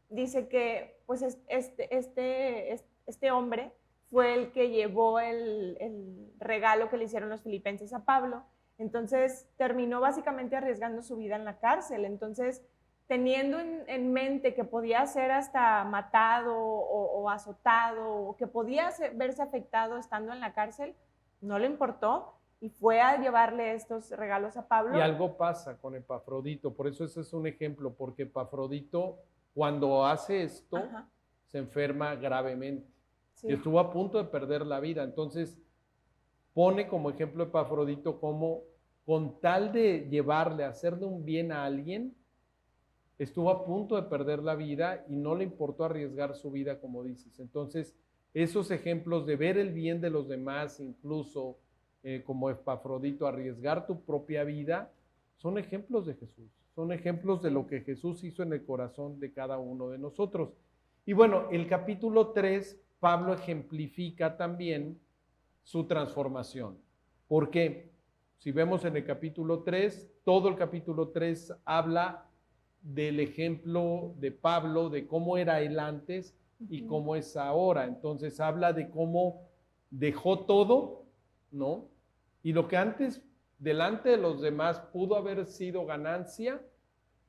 dice que pues este hombre fue el que llevó el regalo que le hicieron los filipenses a Pablo. Entonces terminó básicamente arriesgando su vida en la cárcel. Entonces, teniendo en mente que podía ser hasta matado o azotado, o que podía verse afectado estando en la cárcel, no le importó y fue a llevarle estos regalos a Pablo. Y algo pasa con Epafrodito, por eso ese es un ejemplo, porque Epafrodito, cuando hace esto, ajá, se enferma gravemente. Sí. Y estuvo a punto de perder la vida. Entonces, pone como ejemplo Epafrodito como, con tal de llevarle, hacerle un bien a alguien, estuvo a punto de perder la vida y no le importó arriesgar su vida, como dices. Entonces, esos ejemplos de ver el bien de los demás, incluso como Epafrodito, arriesgar tu propia vida, son ejemplos de Jesús. Son ejemplos de lo que Jesús hizo en el corazón de cada uno de nosotros. Y bueno, el capítulo 3, Pablo ejemplifica también su transformación. ¿Por qué? Si vemos en el capítulo 3, todo el capítulo 3 habla del ejemplo de Pablo, de cómo era él antes y cómo es ahora. Entonces habla de cómo dejó todo, ¿no? Y lo que antes delante de los demás pudo haber sido ganancia,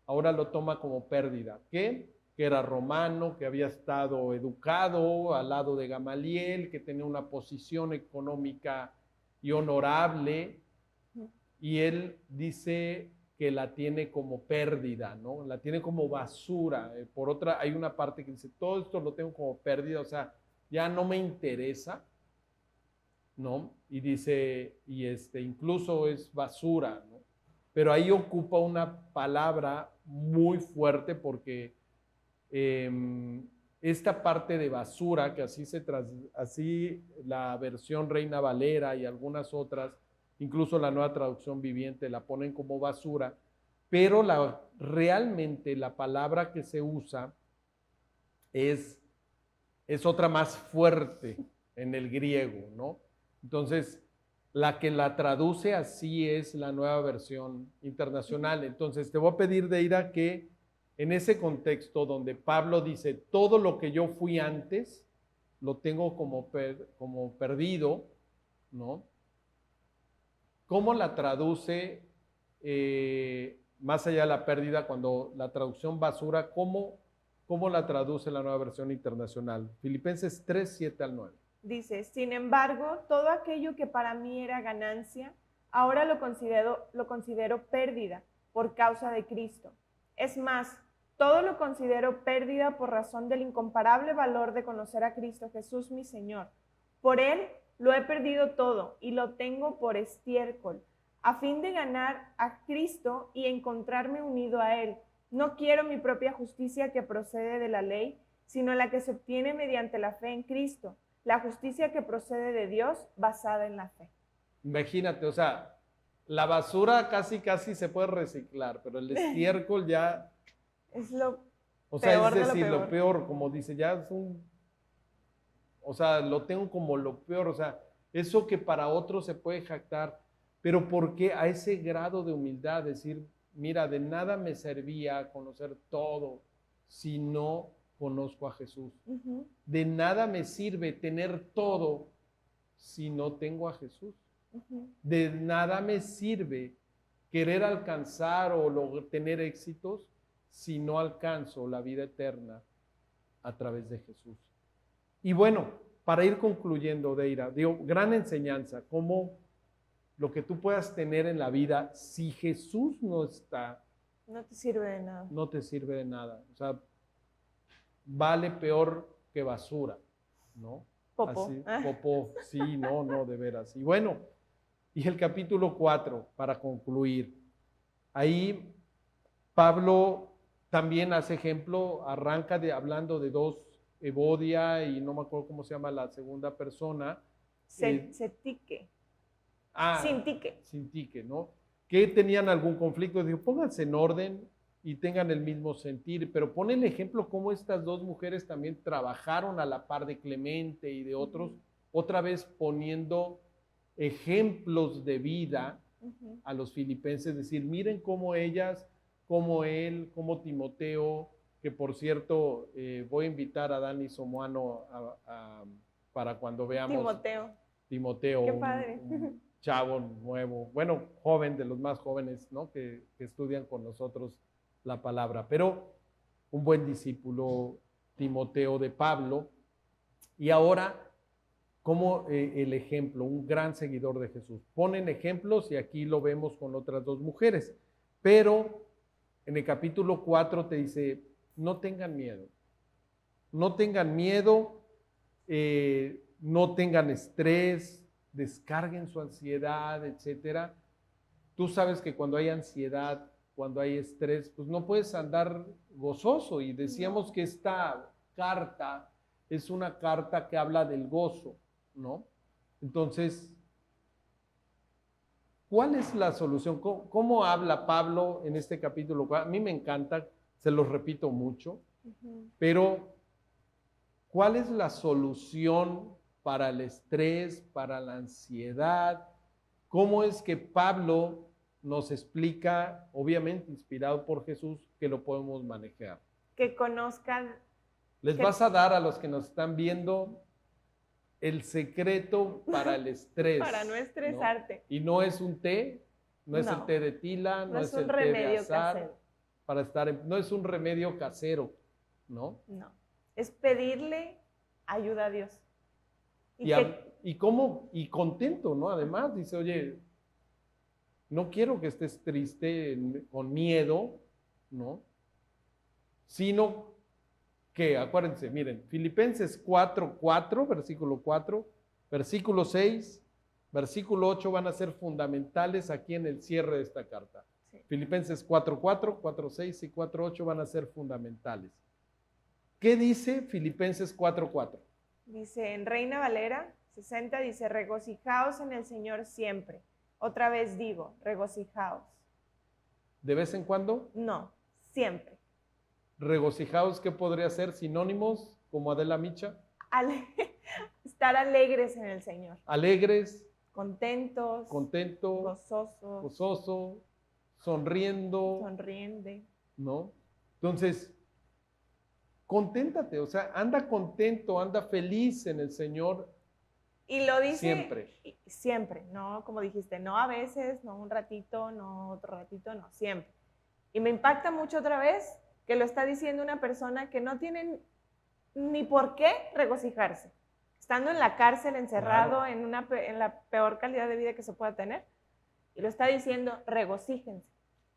ahora lo toma como pérdida. ¿Qué? Que era romano, que había estado educado al lado de Gamaliel, que tenía una posición económica y honorable, y él dice que la tiene como pérdida, ¿no? La tiene como basura. Por otra, hay una parte que dice, todo esto lo tengo como pérdida, o sea, ya no me interesa, ¿no? Y dice, incluso es basura, ¿no? Pero ahí ocupa una palabra muy fuerte porque esta parte de basura, que así la versión Reina Valera y algunas otras, incluso la Nueva Traducción Viviente, la ponen como basura, pero realmente la palabra que se usa es otra más fuerte en el griego, ¿no? Entonces, la que la traduce así es la Nueva Versión Internacional. Entonces, te voy a pedir, Deira, que en ese contexto donde Pablo dice, todo lo que yo fui antes, lo tengo como perdido, ¿no? ¿Cómo la traduce, más allá de la pérdida, cuando la traducción basura, cómo la traduce la Nueva Versión Internacional? Filipenses 3, 7 al 9. Dice, sin embargo, todo aquello que para mí era ganancia, ahora lo considero pérdida por causa de Cristo. Es más, todo lo considero pérdida por razón del incomparable valor de conocer a Cristo Jesús mi Señor. Por Él lo he perdido todo y lo tengo por estiércol, a fin de ganar a Cristo y encontrarme unido a Él. No quiero mi propia justicia que procede de la ley, sino la que se obtiene mediante la fe en Cristo, la justicia que procede de Dios basada en la fe. Imagínate, o sea, la basura casi se puede reciclar, pero el estiércol ya, Es lo o sea, peor es de lo decir, peor. lo peor, como dice, ya es o sea, lo tengo como lo peor, o sea, eso que para otros se puede jactar, pero ¿por qué a ese grado de humildad? Decir, mira, de nada me servía conocer todo si no conozco a Jesús. Ujú. De nada me sirve tener todo si no tengo a Jesús. Ujú. De nada me sirve querer alcanzar o tener éxitos si no alcanzo la vida eterna a través de Jesús. Y bueno, para ir concluyendo, Deira, digo, gran enseñanza, cómo lo que tú puedas tener en la vida, si Jesús no está, No te sirve de nada. no te sirve de nada. O sea, vale peor que basura, ¿no? Popó. Así, popó, sí, no, de veras. Y bueno, y el capítulo 4, para concluir. Ahí Pablo también hace ejemplo, arranca hablando de dos, Evodia y no me acuerdo cómo se llama la segunda persona. Sintique. Sintique, ¿no? Que tenían algún conflicto. Digo, pónganse en orden y tengan el mismo sentir, pero pone el ejemplo cómo estas dos mujeres también trabajaron a la par de Clemente y de otros, otra vez poniendo ejemplos de vida a los filipenses, decir, miren cómo ellas, cómo él, cómo Timoteo, que por cierto, voy a invitar a Dani Somoano para cuando veamos Timoteo, Qué padre. un chavo nuevo, bueno, joven, de los más jóvenes, ¿no? Que estudian con nosotros la palabra, pero un buen discípulo, Timoteo de Pablo, y ahora como el ejemplo, un gran seguidor de Jesús. Ponen ejemplos y aquí lo vemos con otras dos mujeres, pero en el capítulo 4 te dice, no tengan miedo, no tengan miedo, no tengan estrés, descarguen su ansiedad, etcétera. Tú sabes que cuando hay ansiedad, cuando hay estrés, pues no puedes andar gozoso, y decíamos que esta carta es una carta que habla del gozo, ¿no? Entonces, ¿cuál es la solución? ¿Cómo habla Pablo en este capítulo? A mí me encanta, se los repito mucho, pero ¿cuál es la solución para el estrés, para la ansiedad? ¿Cómo es que Pablo nos explica, obviamente inspirado por Jesús, que lo podemos manejar? Que conozcan. Les vas a dar a los que nos están viendo el secreto para el estrés. Para no estresarte. ¿No? Y no es un té, no es el té de tila, no es el té de azar, para estar no es un remedio casero, ¿no? No, es pedirle ayuda a Dios. Y contento, ¿no? Además, dice, oye, no quiero que estés triste, con miedo, ¿no? Sino que, acuérdense, miren, Filipenses 4:4, versículo 4, versículo 6, versículo 8 van a ser fundamentales aquí en el cierre de esta carta. Sí. Filipenses 4:4, 4:6 y 4:8 van a ser fundamentales. ¿Qué dice Filipenses 4:4? Dice, en Reina Valera 60, dice, regocijaos en el Señor siempre. Otra vez digo, regocijaos. ¿De vez en cuando? No, siempre. Regocijaos, ¿qué podría ser? Sinónimos, como Adela Micha. Estar alegres en el Señor. Alegres. Contentos. Gozoso. Sonriendo. Sonriente. ¿No? Entonces, conténtate, o sea, anda contento, anda feliz en el Señor. Y lo dice siempre. Siempre, no, como dijiste, no a veces, no un ratito, no otro ratito, no, siempre. Y me impacta mucho otra vez que lo está diciendo una persona que no tiene ni por qué regocijarse. estando en la cárcel, encerrado Claro. en la peor calidad de vida que se pueda tener. Y lo está diciendo, regocíjense.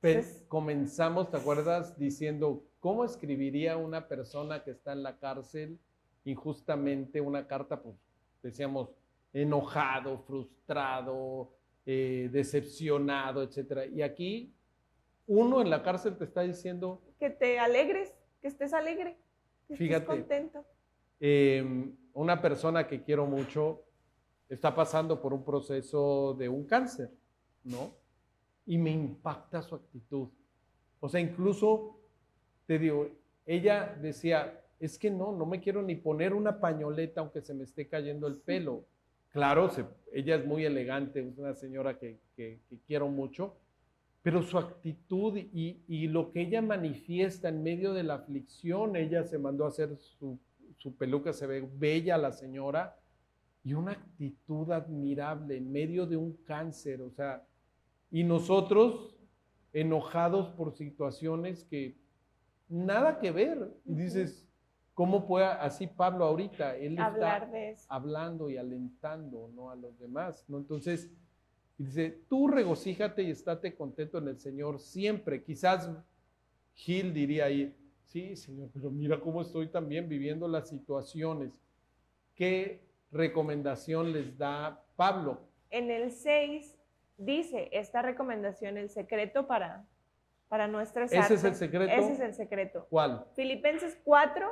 Entonces, Comenzamos, ¿te acuerdas? Diciendo, ¿cómo escribiría una persona que está en la cárcel injustamente una carta? Pues decíamos, enojado, frustrado, decepcionado, etcétera. Y aquí, uno en la cárcel te está diciendo, que te alegres, que estés alegre, que estés fíjate, contento. una persona que quiero mucho está pasando por un proceso de un cáncer, ¿no? Y me impacta su actitud. O sea, incluso, te digo, ella decía, es que no me quiero ni poner una pañoleta aunque se me esté cayendo el pelo. Claro, ella es muy elegante, es una señora que quiero mucho, pero su actitud y lo que ella manifiesta en medio de la aflicción, ella se mandó a hacer su peluca, se ve bella la señora, y una actitud admirable en medio de un cáncer, o sea, y nosotros enojados por situaciones que nada que ver. Y dices, ¿cómo puede así Pablo ahorita? Él Hablar está de eso. hablando y alentando, ¿no?, a los demás, ¿no? Entonces, dice, tú regocíjate y estate contento en el Señor siempre. Quizás Gil diría ahí, sí, Señor, pero mira cómo estoy también viviendo las situaciones. ¿Qué recomendación les da Pablo? En el 6 dice esta recomendación, el secreto para no estresarte. ¿Ese es el secreto? Ese es el secreto. ¿Cuál? Filipenses 4,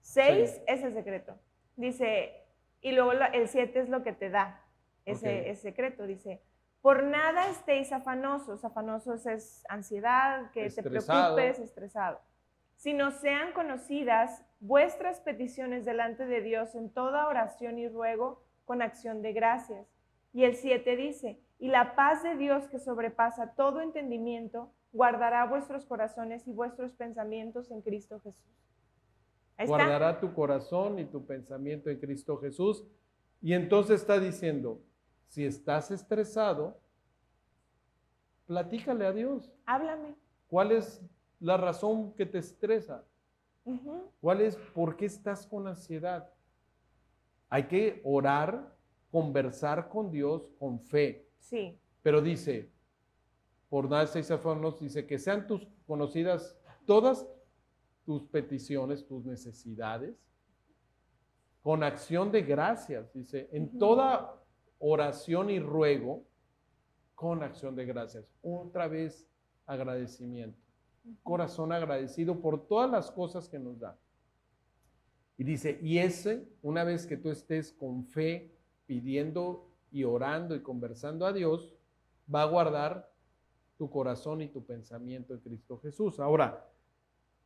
6 Sí. es el secreto. Dice, y luego el 7 es lo que te da ese secreto. Dice, por nada estéis afanosos. Afanosos es ansiedad, que Estresado. te preocupes, estresado. Sino sean conocidas vuestras peticiones delante de Dios en toda oración y ruego con acción de gracias. Y el 7 dice, y la paz de Dios que sobrepasa todo entendimiento, guardará vuestros corazones y vuestros pensamientos en Cristo Jesús. Ahí está. Guardará tu corazón y tu pensamiento en Cristo Jesús. Y entonces está diciendo, si estás estresado, platícale a Dios. Háblame. ¿Cuál es la razón que te estresa? ¿Cuál es por qué estás con ansiedad? Hay que orar, conversar con Dios con fe. Sí. Pero dice, por nada estéis afanosos, dice que sean tus conocidas todas tus peticiones, tus necesidades, con acción de gracias, dice, en toda oración y ruego, con acción de gracias. Otra vez agradecimiento. Corazón agradecido por todas las cosas que nos da. Y dice, y una vez que tú estés con fe, pidiendo y orando y conversando a Dios, va a guardar tu corazón y tu pensamiento en Cristo Jesús. Ahora,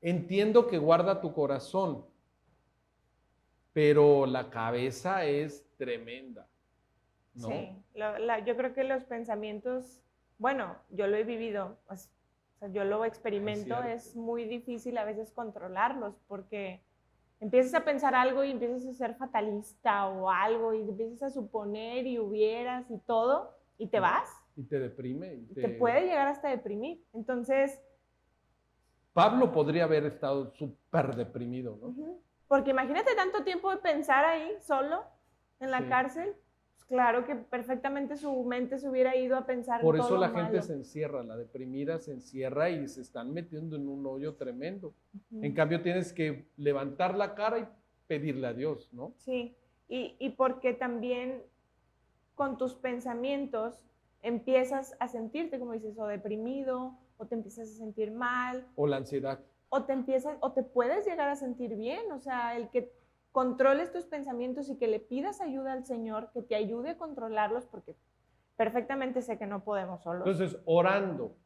entiendo que guarda tu corazón, pero la cabeza es tremenda, ¿no? Sí, yo creo que los pensamientos, bueno, yo lo he vivido, pues, o sea, yo lo experimento, es muy difícil a veces controlarlos porque empiezas a pensar algo y empiezas a ser fatalista o algo y empiezas a suponer y hubieras y todo y te vas. Y te deprime. Y te puede llegar hasta deprimir. Entonces, Pablo podría haber estado súper deprimido, ¿no? Porque imagínate tanto tiempo de pensar ahí solo en la cárcel. Pues claro que perfectamente su mente se hubiera ido a pensar Por en todo eso la lo malo. gente se encierra, la deprimida se encierra y se están metiendo en un hoyo tremendo. En cambio tienes que levantar la cara y pedirle a Dios, ¿no? Sí, y porque también con tus pensamientos empiezas a sentirte, como dices, o deprimido, o te empiezas a sentir mal. O la ansiedad. O te puedes llegar a sentir bien, o sea, el que controles tus pensamientos y que le pidas ayuda al Señor, que te ayude a controlarlos, porque perfectamente sé que no podemos solos. Entonces, orando,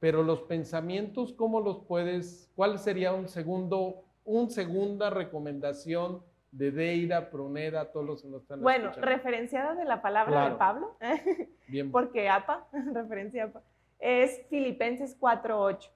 pero los pensamientos, ¿cómo los puedes? ¿Cuál sería una segunda recomendación de Deira, Pruneda, todos los que nos están escuchando? Bueno, referenciada de la palabra de Pablo, bien, porque APA, referencia APA, es Filipenses 4:8.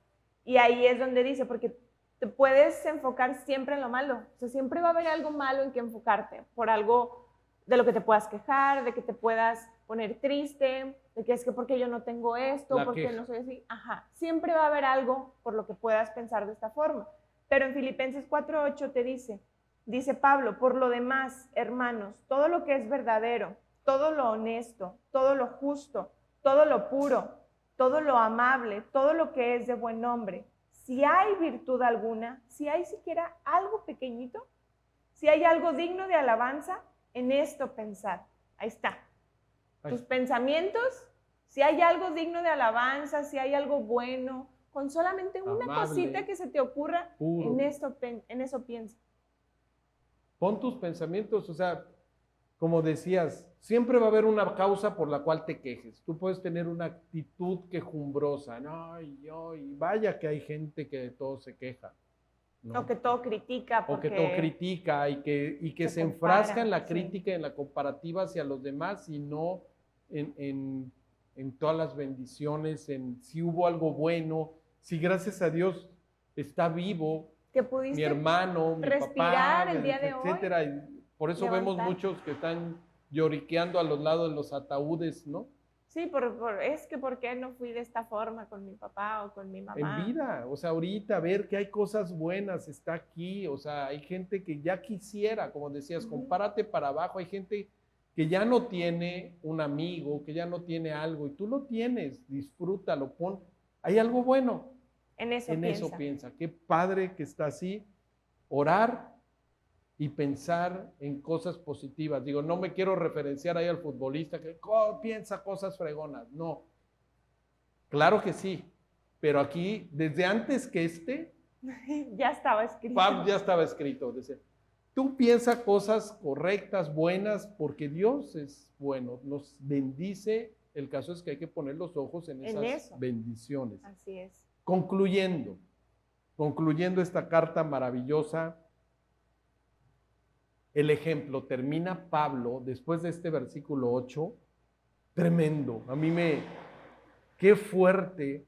Y ahí es donde dice, porque te puedes enfocar siempre en lo malo. O sea, siempre va a haber algo malo en que enfocarte, por algo de lo que te puedas quejar, de que te puedas poner triste, de que es que porque yo no tengo esto, porque no soy así. Ajá, siempre va a haber algo por lo que puedas pensar de esta forma. Pero en Filipenses 4:8 te dice, Dice Pablo, por lo demás, hermanos, todo lo que es verdadero, todo lo honesto, todo lo justo, todo lo puro, todo lo amable, todo lo que es de buen nombre, si hay virtud alguna, si hay siquiera algo pequeñito, si hay algo digno de alabanza, en esto pensar. Ahí está. Tus pensamientos, si hay algo digno de alabanza, si hay algo bueno, con solamente una amable, cosita que se te ocurra, puro. en eso piensa. Pon tus pensamientos, o sea, como decías, siempre va a haber una causa por la cual te quejes. Tú puedes tener una actitud quejumbrosa, no, y vaya que hay gente que de todo se queja, ¿no? O que todo critica. O que todo critica y que se enfrasca en la crítica, en la comparativa hacia los demás y no en todas las bendiciones, en si hubo algo bueno, si gracias a Dios está vivo que pudiste mi hermano, mi respirar papá, el día de etcétera. hoy, Y por eso levantar. vemos muchos que están lloriqueando a los lados de los ataúdes, ¿no? Sí, es que ¿por qué no fui de esta forma con mi papá o con mi mamá? En vida, o sea, ahorita ver que hay cosas buenas, está aquí, o sea, hay gente que ya quisiera, como decías, compárate para abajo, hay gente que ya no tiene un amigo, que ya no tiene algo, y tú lo tienes, disfrútalo, hay algo bueno. En eso piensa. Qué padre que está así, orar y pensar en cosas positivas. Digo, no me quiero referenciar ahí al futbolista que piensa cosas fregonas, no. Claro que sí, pero aquí, desde antes que ya estaba escrito. Ya estaba escrito. Tú piensa cosas correctas, buenas, porque Dios es bueno, nos bendice. El caso es que hay que poner los ojos en esas bendiciones. Así es. Concluyendo esta carta maravillosa, el ejemplo, termina Pablo, después de este versículo 8, tremendo. Qué fuerte.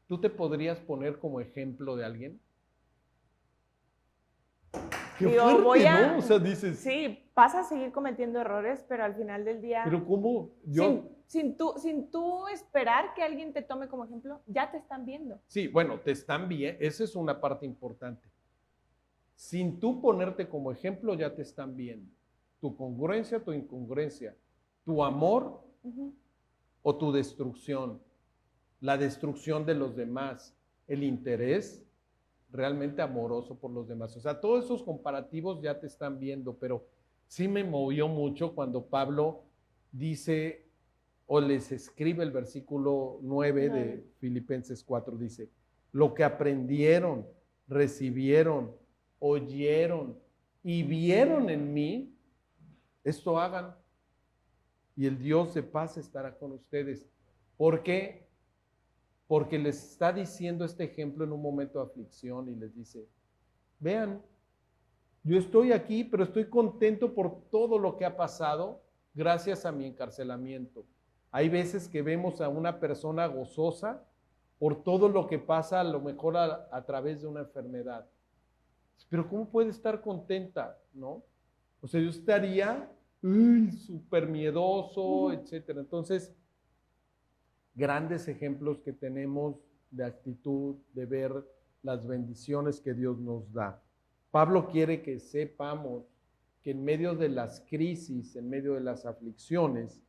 ¿Tú te podrías poner como ejemplo de alguien? Qué fuerte, ¿no? O sea, dices... Sí, vas a seguir cometiendo errores, pero al final del día... Pero ¿cómo? Sin tú esperar que alguien te tome como ejemplo, ya te están viendo. Sí, bueno, te están viendo. Esa es una parte importante. Sin tú ponerte como ejemplo, ya te están viendo. Tu congruencia, tu incongruencia, tu amor o tu destrucción, la destrucción de los demás, el interés realmente amoroso por los demás. O sea, todos esos comparativos ya te están viendo, pero sí me movió mucho cuando Pablo dice, o les escribe el versículo 9 de Filipenses 4, dice, lo que aprendieron, recibieron, oyeron y vieron en mí, esto hagan, y el Dios de paz estará con ustedes. ¿Por qué? Porque les está diciendo este ejemplo en un momento de aflicción y les dice, vean, yo estoy aquí, pero estoy contento por todo lo que ha pasado gracias a mi encarcelamiento. Hay veces que vemos a una persona gozosa por todo lo que pasa, a lo mejor a través de una enfermedad. Pero ¿cómo puede estar contenta, no? O sea, yo estaría súper miedoso, etcétera. Entonces, grandes ejemplos que tenemos de actitud, de ver las bendiciones que Dios nos da. Pablo quiere que sepamos que en medio de las crisis, en medio de las aflicciones,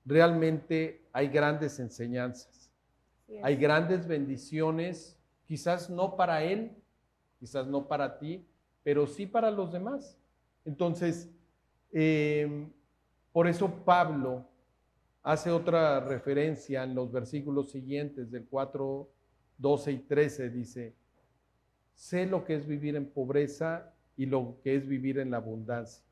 realmente hay grandes enseñanzas. Hay grandes bendiciones, quizás no para él, quizás no para ti, pero sí para los demás. Entonces, por eso Pablo hace otra referencia en los versículos siguientes del 4, 12 y 13, dice, sé lo que es vivir en pobreza y lo que es vivir en la abundancia.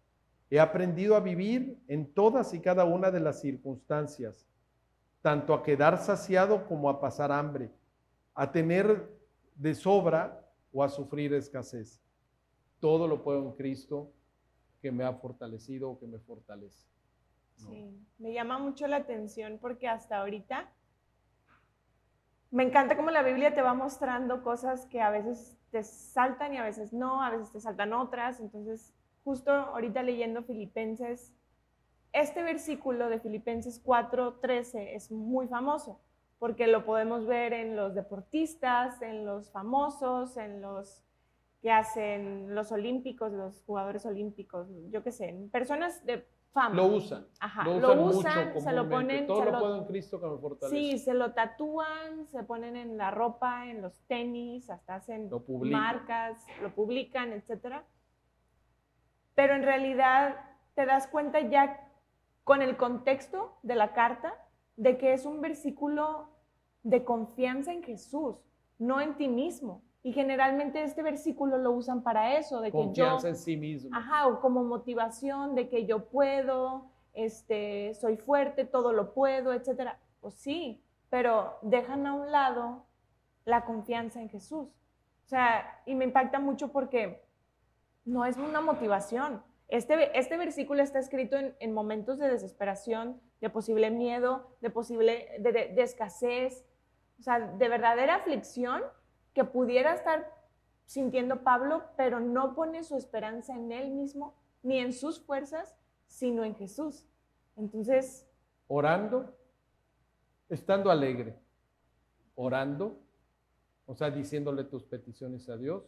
He aprendido a vivir en todas y cada una de las circunstancias, tanto a quedar saciado como a pasar hambre, a tener de sobra o a sufrir escasez. Todo lo puedo en Cristo que me ha fortalecido o que me fortalece. ¿No? Sí, me llama mucho la atención porque hasta ahorita me encanta cómo la Biblia te va mostrando cosas que a veces te saltan y a veces no, a veces te saltan otras. Entonces, justo ahorita leyendo Filipenses, este versículo de Filipenses 4:13 es muy famoso porque lo podemos ver en los deportistas, en los famosos, en los que hacen los olímpicos, los jugadores olímpicos, yo qué sé, personas de fama. Lo usan. Ajá, Lo lo usan usan, se lo ponen. Todo lo puedo en Cristo que me fortalece. Sí, se lo tatúan, se ponen en la ropa, en los tenis, hasta hacen marcas, lo publican, etc. Pero en realidad te das cuenta ya con el contexto de la carta de que es un versículo de confianza en Jesús, no en ti mismo. Y generalmente este versículo lo usan para eso, de que confianza en sí mismo. Ajá, o como motivación de que yo puedo, soy fuerte, todo lo puedo, etc. Pues sí, pero dejan a un lado la confianza en Jesús. O sea, y me impacta mucho porque no es una motivación. Este versículo está escrito en momentos de desesperación, de posible miedo, de escasez, o sea, de verdadera aflicción que pudiera estar sintiendo Pablo, pero no pone su esperanza en él mismo ni en sus fuerzas, sino en Jesús. Entonces, orando, estando alegre, orando, o sea, diciéndole tus peticiones a Dios,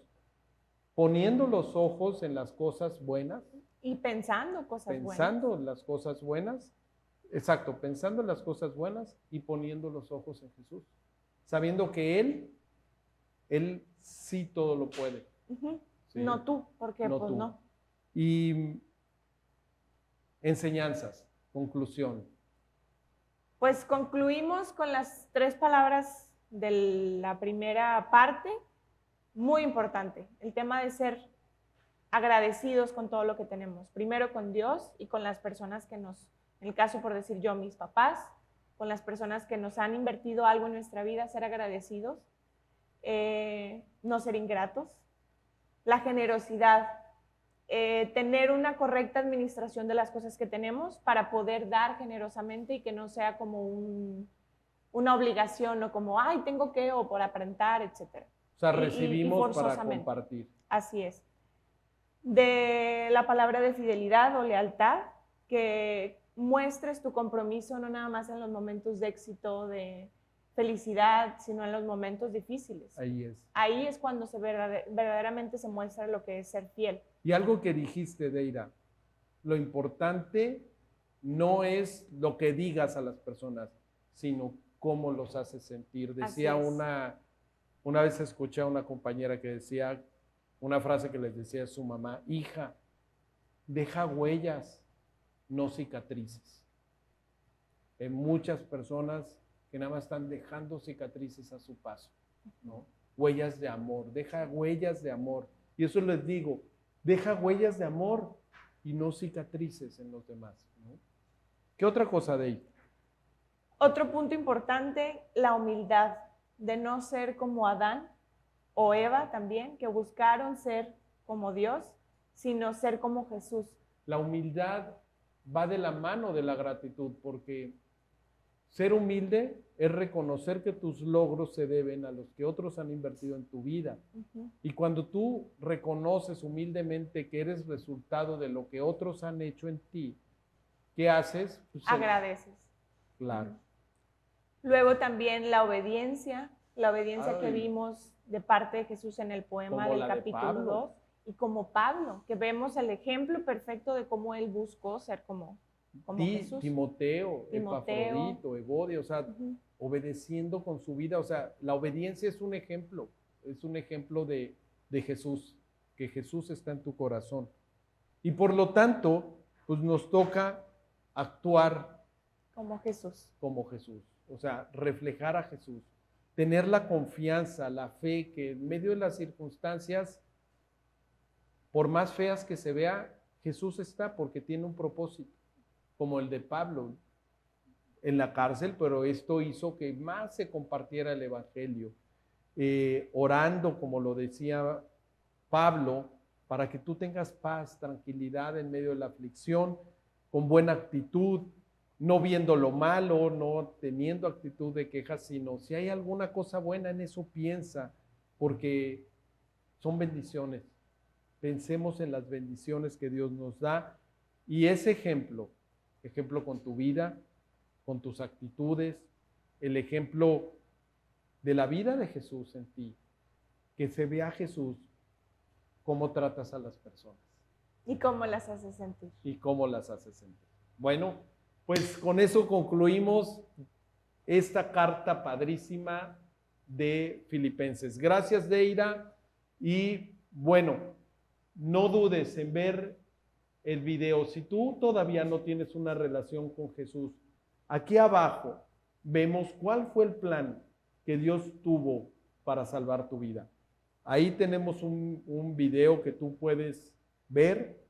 poniendo los ojos en las cosas buenas. Y pensando cosas buenas. Pensando en las cosas buenas. Exacto, pensando en las cosas buenas y poniendo los ojos en Jesús. Sabiendo que Él sí todo lo puede. Sí. No tú, porque no pues tú. no. Y enseñanzas, conclusión. Pues concluimos con las 3 palabras de la primera parte. Muy importante, el tema de ser agradecidos con todo lo que tenemos. Primero con Dios y con las personas que nos, en el caso por decir yo, mis papás, con las personas que nos han invertido algo en nuestra vida, ser agradecidos, no ser ingratos, la generosidad, tener una correcta administración de las cosas que tenemos para poder dar generosamente y que no sea como una obligación o como, ay, tengo que, o por aparentar, etc. O sea, recibimos para compartir. Así es. De la palabra de fidelidad o lealtad, que muestres tu compromiso no nada más en los momentos de éxito, de felicidad, sino en los momentos difíciles. Ahí es. Ahí es cuando verdaderamente se muestra lo que es ser fiel. Y algo que dijiste, Deira, lo importante no es lo que digas a las personas, sino cómo los haces sentir. Decía una vez escuché a una compañera que decía, una frase que les decía a su mamá, hija, deja huellas, no cicatrices. Hay muchas personas que nada más están dejando cicatrices a su paso, ¿no? Huellas de amor, deja huellas de amor. Y eso les digo, deja huellas de amor y no cicatrices en los demás, ¿no? ¿Qué otra cosa de ahí? Otro punto importante, la humildad, de no ser como Adán o Eva también, que buscaron ser como Dios, sino ser como Jesús. La humildad va de la mano de la gratitud, porque ser humilde es reconocer que tus logros se deben a los que otros han invertido en tu vida. Y cuando tú reconoces humildemente que eres resultado de lo que otros han hecho en ti, ¿qué haces? Pues agradeces. Claro. Luego también la obediencia que vimos de parte de Jesús en el poema del capítulo 2, y como Pablo, que vemos el ejemplo perfecto de cómo él buscó ser como Jesús. Timoteo, Epafrodito, Evodio, o sea, obedeciendo con su vida, o sea, la obediencia es un ejemplo de Jesús, que Jesús está en tu corazón. Y por lo tanto, pues nos toca actuar como Jesús. O sea, reflejar a Jesús, tener la confianza, la fe, que en medio de las circunstancias, por más feas que se vea, Jesús está porque tiene un propósito, como el de Pablo en la cárcel, pero esto hizo que más se compartiera el evangelio, orando, como lo decía Pablo, para que tú tengas paz, tranquilidad en medio de la aflicción, con buena actitud, no viendo lo malo, no teniendo actitud de quejas, sino si hay alguna cosa buena en eso, piensa, porque son bendiciones. Pensemos en las bendiciones que Dios nos da, y ese ejemplo con tu vida, con tus actitudes, el ejemplo de la vida de Jesús en ti, que se vea a Jesús cómo tratas a las personas ¿Y cómo las haces sentir? y cómo las haces sentir. Bueno, pues con eso concluimos esta carta padrísima de Filipenses. Gracias, Deira. Y bueno, no dudes en ver el video. Si tú todavía no tienes una relación con Jesús, aquí abajo vemos cuál fue el plan que Dios tuvo para salvar tu vida. Ahí tenemos un video que tú puedes ver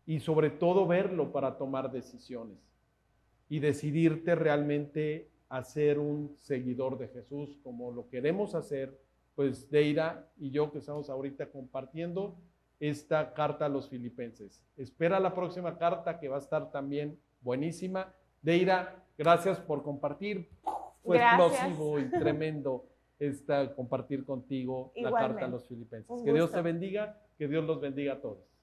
y sobre todo verlo para tomar decisiones y decidirte realmente a ser un seguidor de Jesús como lo queremos hacer, pues Deira y yo que estamos ahorita compartiendo esta carta a los filipenses. Espera la próxima carta que va a estar también buenísima. Deira, gracias por compartir. Fue explosivo y tremendo compartir contigo la carta a los filipenses. Que Dios te bendiga, que Dios los bendiga a todos.